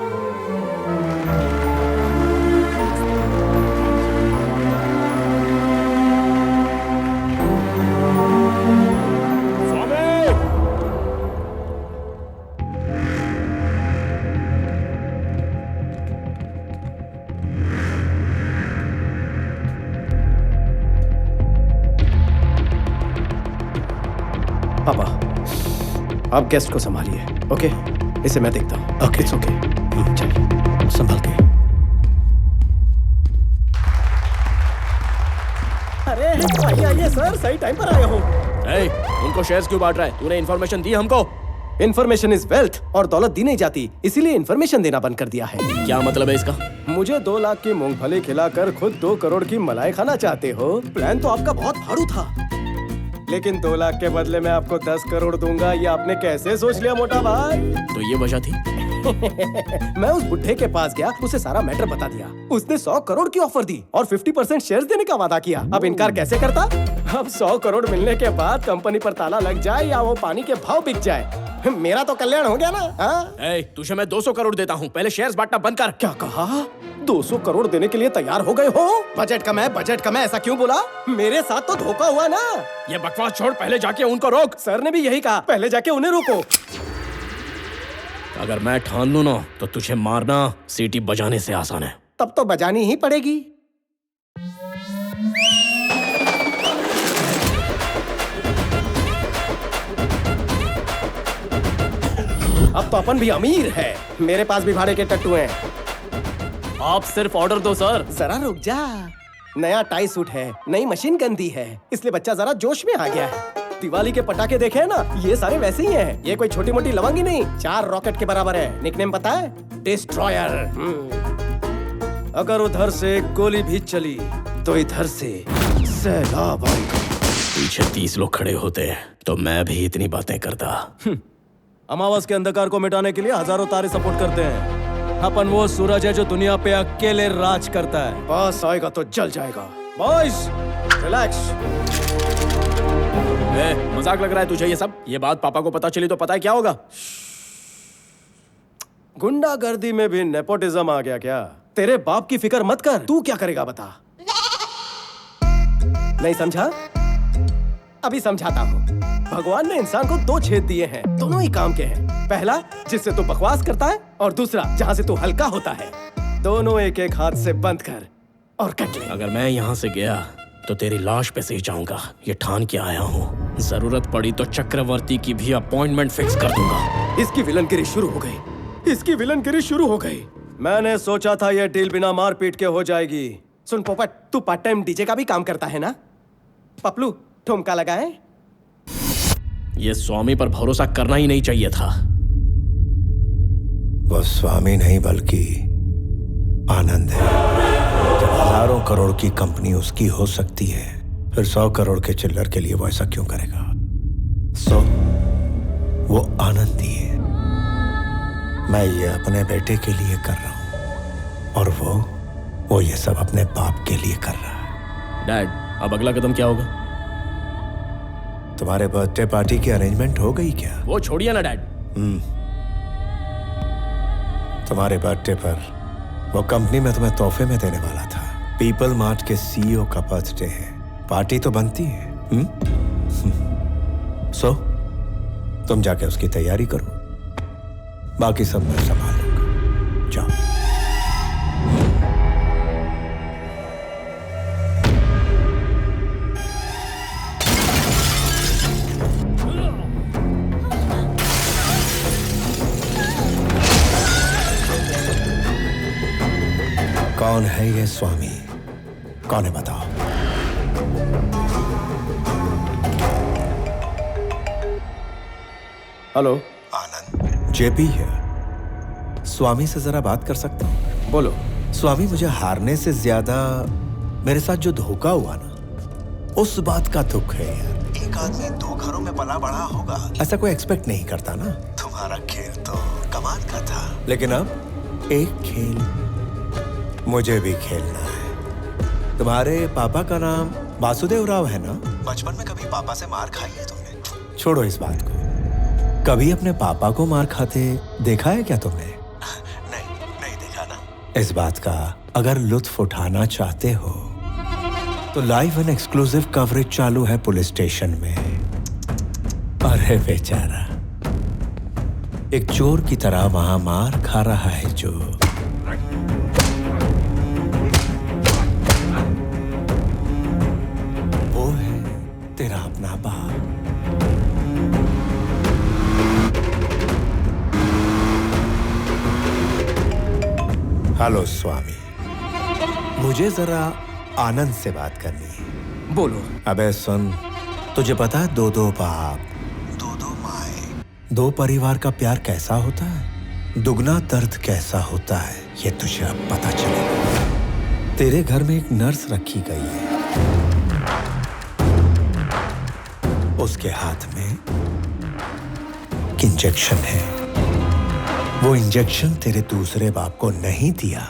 पापा, आप गेस्ट को संभालिए, ओके? इसे मैं देखता हूँ। Okay, it's okay. चलिए, संभाल के। अरे आइए सर, सही टाइम पर आए हो। उनको शेयर्स क्यों बांट रहा है? तूने इन्फॉर्मेशन दी हमको? इन्फॉर्मेशन इज वेल्थ, और दौलत दी नहीं जाती, इसीलिए इन्फॉर्मेशन देना बंद कर दिया है। क्या मतलब है इसका? मुझे 2 लाख की मूंगफली खिलाकर खुद 2 करोड़ की मलाई खाना चाहते हो? प्लान तो आपका बहुत भारू था, लेकिन 2 लाख के बदले मैं आपको 10 करोड़ दूंगा, ये आपने कैसे सोच लिया मोटा भाई? तो ये वजह थी? मैं उस बुढ़े के पास गया, उसे सारा मैटर बता दिया। उसने 100 करोड़ की ऑफर दी और 50% शेयर्स देने का वादा किया। अब इनकार कैसे करता? अब 100 करोड़ मिलने के बाद कंपनी पर ताला लग जाए या वो पानी के भाव बिक जाए, मेरा तो कल्याण हो गया ना। तुझे मैं 200 करोड़ देता हूँ, पहले शेयर्स बांटना बंद कर। क्या कहा? 200 करोड़ देने के लिए तैयार हो गए हो? बजट कम है, ऐसा क्यों बोला? मेरे साथ तो धोखा हुआ ना। ये बकवास छोड़, पहले जाके उनको रोक। सर ने भी यही कहा, पहले जाके उन्हें रोको। अगर मैं ठान लूं ना तो तुझे मारना सीटी बजाने से आसान है। तब तो बजानी ही पड़ेगी। अब तो अपन भी अमीर है, मेरे पास भी भाड़े के टट्टू हैं। आप सिर्फ ऑर्डर दो सर। जरा रुक जा, नया टाई सूट है, नई मशीन गंदी है, इसलिए बच्चा जरा जोश में आ गया है। दिवाली के पटाखे देखे हैं ना, ये सारे वैसे ही हैं। ये कोई छोटी मोटी लवंगी नहीं, 4 रॉकेट के बराबर है। निकनेम पता है? डिस्ट्रॉयर। अगर उधर से गोली भी चली तो इधर से सैलाब आएगा। पीछे 30 लोग खड़े होते हैं तो मैं भी इतनी बातें करता। अमावस के अंधकार को मिटाने के लिए हजारों तारे सपोर्ट करते हैं। अपन वो सूरज है जो दुनिया पे अकेले राज करता है। पास आएगा तो जल जाएगा। Boys, relax. मजाक लग रहा है तुझे ये सब? ये बात पापा को पता चली तो पता है क्या होगा? गुंडागर्दी में भी नेपोटिज्म आ गया क्या? तेरे बाप की फिक्र मत कर, तू क्या करेगा बता। नहीं समझा? अभी समझाता हूँ। भगवान ने इंसान को 2 छेद दिए हैं, दोनों ही काम के हैं। पहला जिससे तू बकवास करता है, और दूसरा जहाँ से तू हल्का होता है। दोनों एक एक हाथ से बंद कर और कट ले। अगर मैं यहाँ से गया तो तेरी लाश पे से ही जाऊंगा, ये ठान के आया हूँ। जरूरत पड़ी तो चक्रवर्ती की भी अपॉइंटमेंट फिक्स कर दूंगा। इसकी विलनगिरी शुरू हो गई, इसकी विलनगिरी शुरू हो गई। मैंने सोचा था ये डील बिना मारपीट के हो जाएगी। सुन पोपट, तू पार्ट टाइम डीजे का भी काम करता है ना? पपलू, ठुमका लगाए। ये स्वामी पर भरोसा करना ही नहीं चाहिए था। वो स्वामी नहीं बल्कि आनंद है। जब हजारों करोड़ की कंपनी उसकी हो सकती है, फिर 100 करोड़ के चिल्लर के लिए वो ऐसा क्यों करेगा? वो आनंदी है। मैं ये अपने बेटे के लिए कर रहा हूं, और वो ये सब अपने बाप के लिए कर रहा है। डैड, अब अगला कदम क्या होगा? तुम्हारे बर्थडे पार्टी की अरेंजमेंट हो गई क्या? वो छोड़िए ना डैड। तुम्हारे बर्थडे पर वो कंपनी में तुम्हें तोहफे में देने वाला था। पीपल मार्ट के सीईओ का बर्थडे है, पार्टी तो बनती है। सो तुम जाके उसकी तैयारी करो, बाकी सब मैं संभाल लूंगा। जाओ। कौन है ये स्वामी? कौन है बताओ? हेलो, आनंद। जेपी है। स्वामी से जरा बात कर सकता हूँ? बोलो। स्वामी, मुझे हारने से ज्यादा मेरे साथ जो धोखा हुआ ना, उस बात का दुख है यार। एक आदमी 2 घरों में पला बड़ा होगा, ऐसा कोई एक्सपेक्ट नहीं करता ना। तुम्हारा खेल तो कमाल का था, लेकिन अब एक खेल मुझे भी खेलना है। तुम्हारे पापा का नाम वासुदेव राव है ना? बचपन में कभी पापा से मार खाई है तुमने? छोड़ो इस बात को। कभी अपने पापा को मार खाते देखा है क्या तुमने? नहीं देखा ना। इस बात का अगर लुत्फ उठाना चाहते हो तो लाइव एंड एक्सक्लूसिव कवरेज चालू है पुलिस स्टेशन में। अरे बेचारा एक चोर की तरह वहां मार खा रहा है जो वो है तेरा अपना बाप। हेलो स्वामी, मुझे जरा आनंद से बात करनी है। बोलो। अबे सुन, तुझे पता है दो बाप, दो माए, दो परिवार का प्यार कैसा होता है, दुगना दर्द कैसा होता है, ये तुझे अब पता चलेगा। तेरे घर में एक नर्स रखी गई है, उसके हाथ में एक इंजेक्शन है। वो इंजेक्शन तेरे दूसरे बाप को नहीं दिया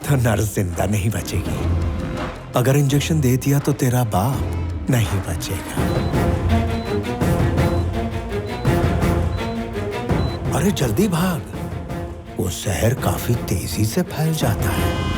तो नर्स जिंदा नहीं बचेगी। अगर इंजेक्शन दे दिया तो तेरा बाप नहीं बचेगा। अरे जल्दी भाग, वो जहर काफी तेजी से फैल जाता है।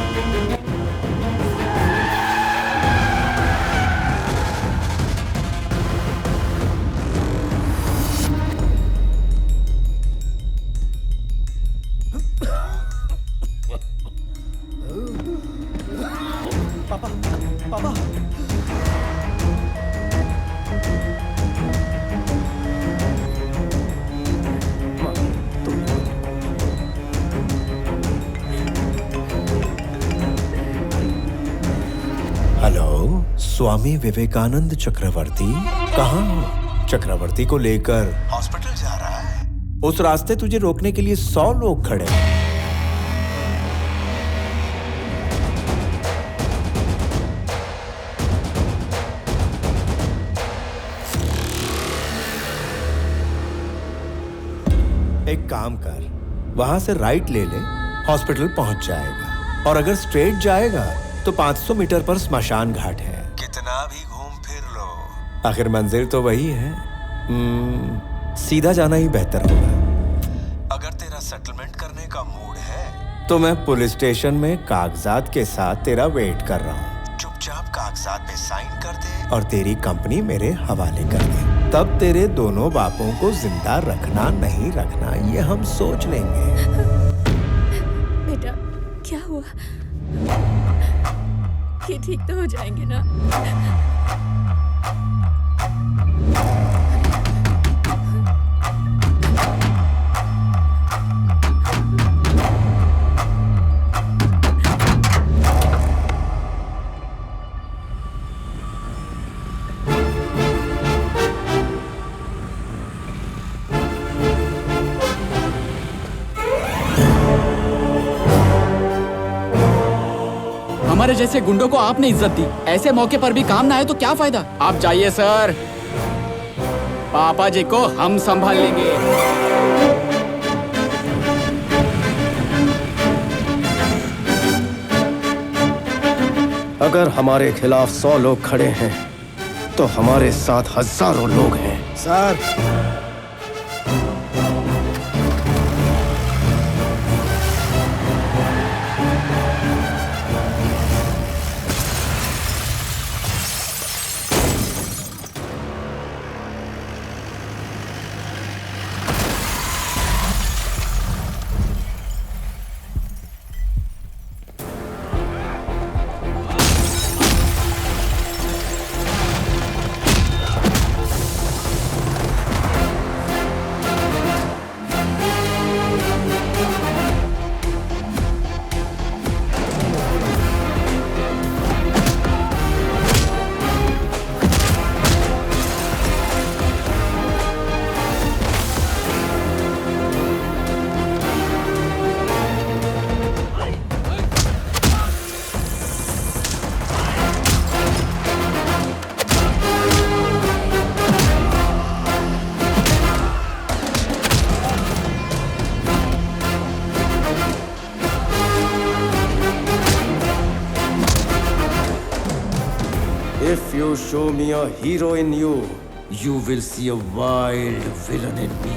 स्वामी विवेकानंद चक्रवर्ती कहाँ हो? चक्रवर्ती को लेकर हॉस्पिटल जा रहा है। उस रास्ते तुझे रोकने के लिए 100 लोग खड़े हैं। एक काम कर, वहां से राइट ले ले, हॉस्पिटल पहुंच जाएगा। और अगर स्ट्रेट जाएगा तो 500 मीटर पर स्मशान घाट है। कितना भी घूम फिर लो, आखिर मंजिल तो वही है। सीधा जाना ही बेहतर होगा। अगर तेरा सेटलमेंट करने का मूड है तो मैं पुलिस स्टेशन में कागजात के साथ तेरा वेट कर रहा हूँ। चुपचाप कागजात पे साइन कर दे और तेरी कंपनी मेरे हवाले कर दे। तब तेरे दोनों बापों को जिंदा रखना नहीं रखना ये हम सोच लेंगे। बेटा क्या हुआ? ये ठीक तो हो जाएंगे ना? हमारे जैसे गुंडों को आपने इज्जत दी, ऐसे मौके पर भी काम ना आए तो क्या फायदा? आप जाइए सर, पापा जी को हम संभाल लेंगे। अगर हमारे खिलाफ 100 लोग खड़े हैं तो हमारे साथ हजारों लोग हैं। Sir you show me a hero in you, you will see a wild villain in me.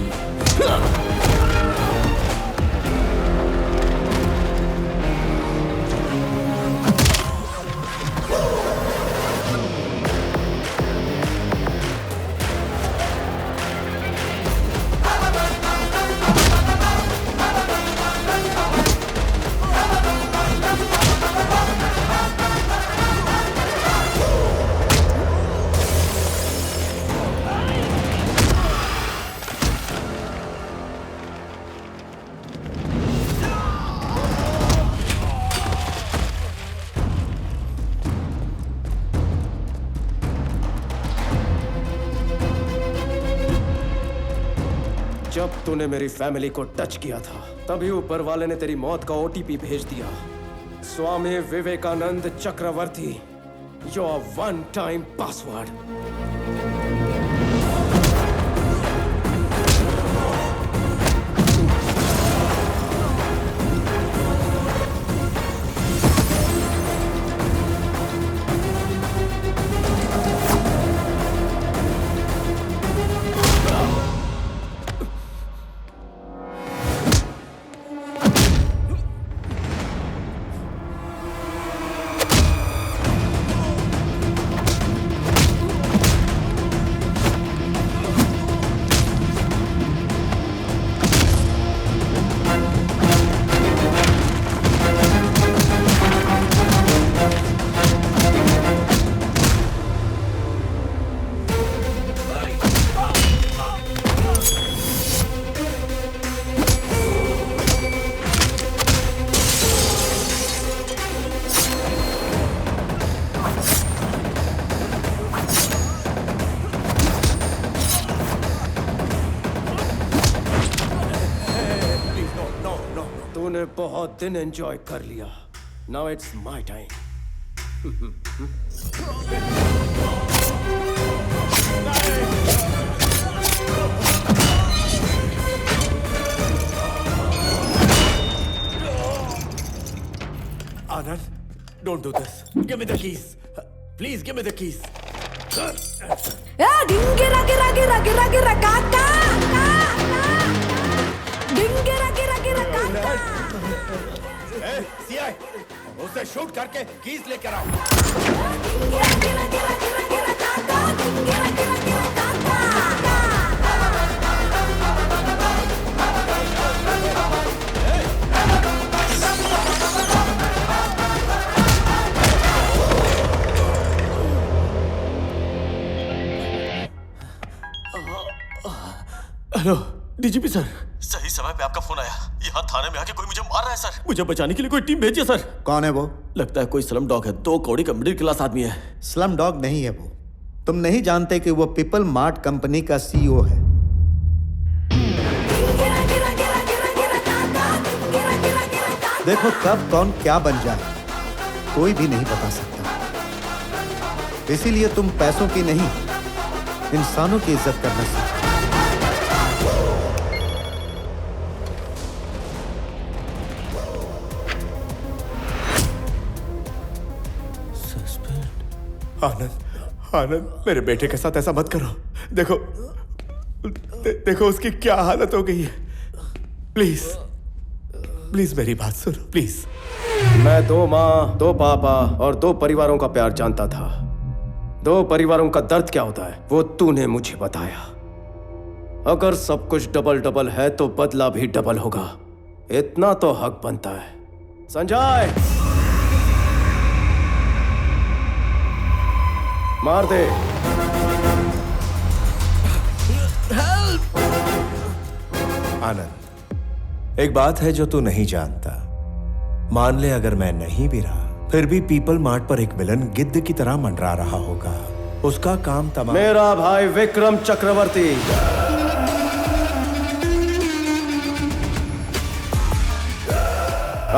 जब तूने मेरी फैमिली को टच किया था तभी ऊपर वाले ने तेरी मौत का ओटीपी भेज दिया। स्वामी विवेकानंद चक्रवर्ती, योर वन टाइम पासवर्ड। तूने बहुत दिन एंजॉय कर लिया। Now it's my time. Anand, don't do this. Give me the keys. Please give me the keys. गिरा गिरा गिरा गिरा गिरा काका गिरा गिरा गिरा काका। सीआई, उसे शूट करके कीज लेकर आओ। गिरा गिरा गिरा गिरा गिरा काका गिरा गिरा गिरा काका। हेलो डीजीपी सर, सही समय पे आपका फोन आया। यहाँ थाने में आके कोई मुझे मार रहा है सर। मुझे बचाने के लिए कोई टीम भेजिए सर। कौन है वो? लगता है कोई स्लम डॉग है। 2 कौड़ी का मिडिल क्लास आदमी है। स्लम डॉग नहीं है वो। तुम नहीं जानते कि वो पीपल मार्ट कंपनी का सीईओ है। देखो कब कौन क्या बन जाए कोई भी नहीं बता सकता। इसीलिए तुम पैसों की नहीं इंसानों की इज्जत करना सीखो। आनंद, आनंद, मेरे बेटे के साथ ऐसा मत करो। देखो देखो उसकी क्या हालत हो गई है। प्लीज प्लीज मेरी बात सुनो प्लीज। मैं 2 माँ, 2 पापा और 2 परिवारों का प्यार जानता था। 2 परिवारों का दर्द क्या होता है वो तूने मुझे बताया। अगर सब कुछ डबल डबल है तो बदला भी डबल होगा। इतना तो हक बनता है। संजय, मार दे। आनंद, एक बात है जो तू नहीं जानता। मान ले अगर मैं नहीं भी रहा फिर भी पीपल मार्ट पर एक विलन गिद्ध की तरह मंडरा रहा होगा। उसका काम तमाम। मेरा भाई विक्रम चक्रवर्ती।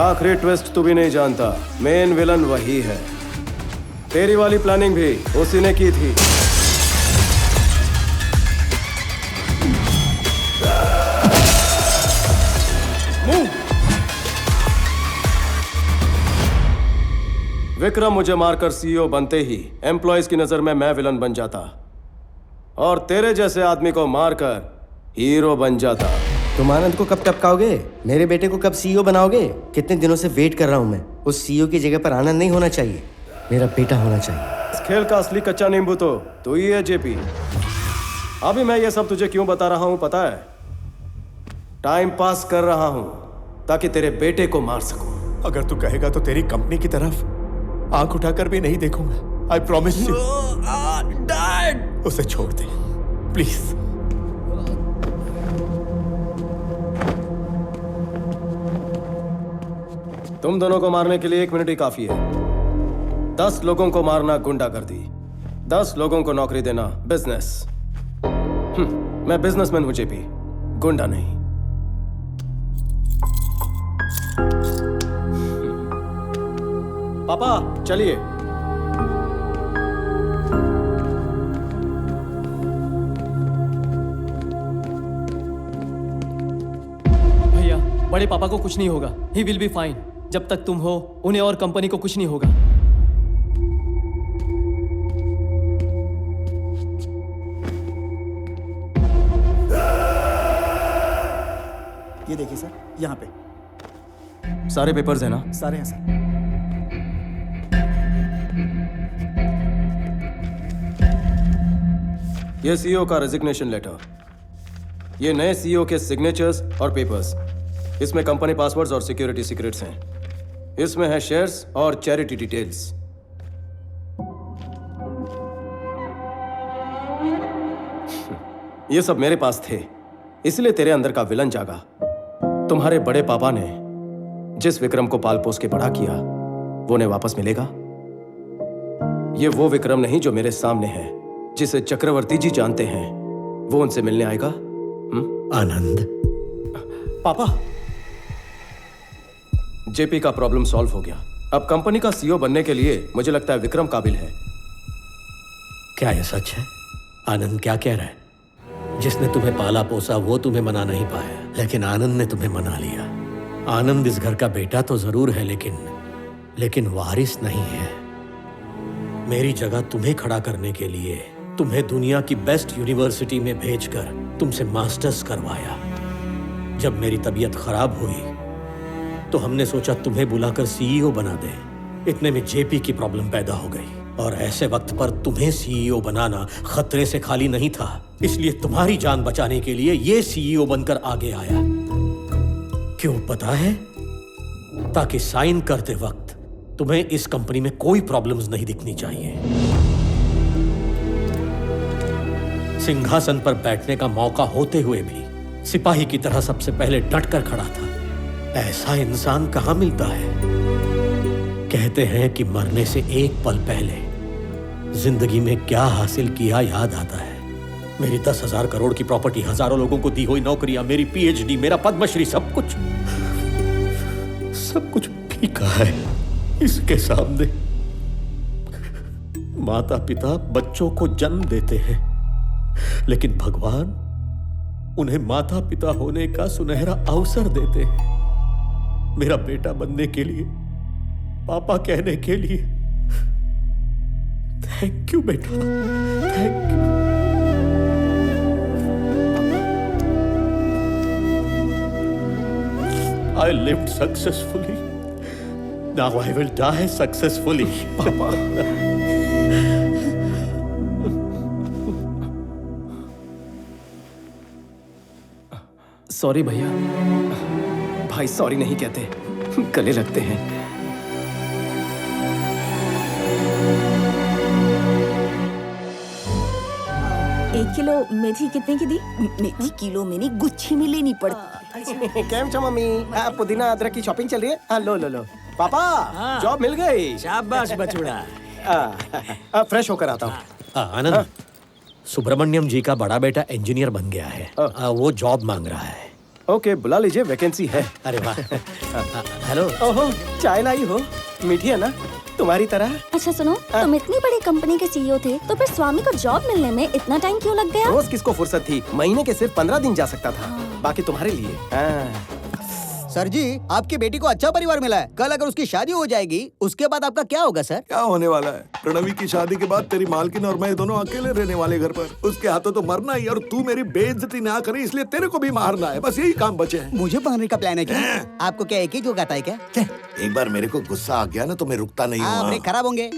आखिरी ट्विस्ट तू भी नहीं जानता। मेन विलन वही है। तेरी वाली प्लानिंग भी उसी ने की थी। विक्रम मुझे मारकर सीईओ बनते ही एम्प्लॉयज की नजर में मैं विलन बन जाता और तेरे जैसे आदमी को मारकर हीरो बन जाता। तुम आनंद को कब टपकाओगे? मेरे बेटे को कब सीईओ बनाओगे? कितने दिनों से वेट कर रहा हूं मैं। उस सीईओ की जगह पर आनंद नहीं होना चाहिए, मेरा बेटा होना चाहिए। इस खेल का असली कच्चा नींबू तो तू ही है जेपी। अभी मैं ये सब तुझे क्यों बता रहा हूं पता है? टाइम पास कर रहा हूं ताकि तेरे बेटे को मार सकूं। अगर तू कहेगा तो तेरी कंपनी की तरफ आंख उठाकर भी नहीं देखूंगा। I promise you. डैड, उसे छोड़ दे प्लीज। तुम दोनों को मारने के लिए 1 मिनट ही काफी है। 10 लोगों को मारना गुंडागर्दी, 10 लोगों को नौकरी देना बिजनेस। मैं बिजनेसमैन हूं जेपी, गुंडा नहीं। पापा चलिए। भैया बड़े पापा को कुछ नहीं होगा। He will be fine. जब तक तुम हो उन्हें और कंपनी को कुछ नहीं होगा। ये देखिए सर, यहाँ पे सारे पेपर्स हैं ना? सारे हैं सर। ये सीईओ का रेजिग्नेशन लेटर, ये नए सीईओ के सिग्नेचर्स और पेपर्स। इसमें कंपनी पासवर्ड्स और सिक्योरिटी सीक्रेट्स हैं। इसमें है शेयर्स और चैरिटी डिटेल्स। ये सब मेरे पास थे, इसलिए तेरे अंदर का विलन जागा। तुम्हारे बड़े पापा ने जिस विक्रम को पाल पोस के बड़ा किया वो उन्हें वापस मिलेगा? ये वो विक्रम नहीं जो मेरे सामने है, जिसे चक्रवर्ती जी जानते हैं। वो उनसे मिलने आएगा? आनंद। पापा, जेपी का प्रॉब्लम सॉल्व हो गया। अब कंपनी का सीईओ बनने के लिए मुझे लगता है विक्रम काबिल है। क्या यह सच है? आनंद क्या कह रहा है? जिसने तुम्हें पाला पोसा वो तुम्हें मना नहीं पाया, लेकिन आनंद ने तुम्हें मना लिया। आनंद इस घर का बेटा तो जरूर है, लेकिन वारिस नहीं है। मेरी जगह तुम्हें खड़ा करने के लिए तुम्हें दुनिया की बेस्ट यूनिवर्सिटी में भेजकर तुमसे मास्टर्स करवाया। जब मेरी तबीयत खराब हुई तो हमने सोचा तुम्हें बुलाकर सीईओ बना दें। इतने में जेपी की प्रॉब्लम पैदा हो गई और ऐसे वक्त पर तुम्हें सीईओ बनाना खतरे से खाली नहीं था। इसलिए तुम्हारी जान बचाने के लिए ये सीईओ बनकर आगे आया। क्यों पता है? ताकि साइन करते वक्त तुम्हें इस कंपनी में कोई प्रॉब्लम्स नहीं दिखनी चाहिए। सिंहासन पर बैठने का मौका होते हुए भी सिपाही की तरह सबसे पहले डटकर खड़ा था। ऐसा इंसान कहां मिलता है? कहते हैं कि मरने से एक पल पहले जिंदगी में क्या हासिल किया याद आता है। मेरी 10,000 करोड़ की प्रॉपर्टी, हजारों लोगों को दी हुई नौकरियां, मेरी पीएचडी, मेरा पद्मश्री, सब कुछ फीका है इसके सामने। माता पिता बच्चों को जन्म देते हैं, लेकिन भगवान उन्हें माता पिता होने का सुनहरा अवसर देते हैं। मेरा बेटा बनने के लिए, पापा कहने के लिए थैंक यू बेटा, thank you. I lived successfully. Now I will die successfully, Papa. Sorry भैया। भाई सॉरी नहीं कहते, गले लगते हैं। 1 किलो मेथी कितने की दी? मेथी किलो में नहीं, गुच्छी में लेनी पड़ती। केम छो मम्मी? पुदीना अदरक की शॉपिंग चल रही है? हाँ, लो। पापा, जॉब मिल गई। शाबाश बचूड़ा। फ्रेश होकर आता हूँ। आनंद, सुब्रमण्यम जी का बड़ा बेटा इंजीनियर बन गया है। वो जॉब मांग रहा है। ओके, बुला लीजिए, वैकेंसी है। अरे वाह। हेलो। ओहो, चाय लाई हो? मीठी है ना, तुम्हारी तरह। अच्छा सुनो, तुम इतनी बड़ी कंपनी के सीईओ थे, तो फिर स्वामी को जॉब मिलने में इतना टाइम क्यों लग गया? रोज किसको फुर्सत थी? महीने के सिर्फ 15 दिन जा सकता था। बाकी तुम्हारे लिए। सर जी, आपकी बेटी को अच्छा परिवार मिला है। कल अगर उसकी शादी हो जाएगी, उसके बाद आपका क्या होगा सर? क्या होने वाला है? प्रणवी की शादी के बाद तेरी मालकिन और मैं दोनों अकेले रहने वाले घर पर। उसके हाथों तो मरना ही, और तू मेरी बेइज्जती ना करे इसलिए तेरे को भी मारना है। बस यही काम बचे हैं। मुझे मारने का प्लान है क्या? आपको क्या एक ही जोक आता है क्या? एक बार मेरे को गुस्सा आ गया ना तो मैं रुकता नहीं हूँ। ब्रेक खराब होंगे।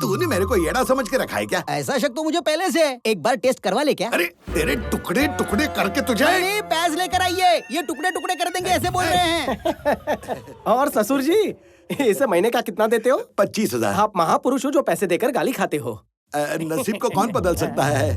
तूने मेरे को येड़ा समझ के रखा है क्या? ऐसा शक तो मुझे पहले से है। एक बार टेस्ट करवा ले क्या? अरे तेरे टुकड़े टुकड़े करके तुझे। नहीं, पैस लेकर आइए, ये टुकड़े टुकड़े कर देंगे ऐसे बोल रहे हैं। और ससुर जी, इसे महीने का कितना देते हो? 25,000। आप महापुरुष हो जो पैसे देकर गाली खाते हो। नसीब को कौन बदल सकता है?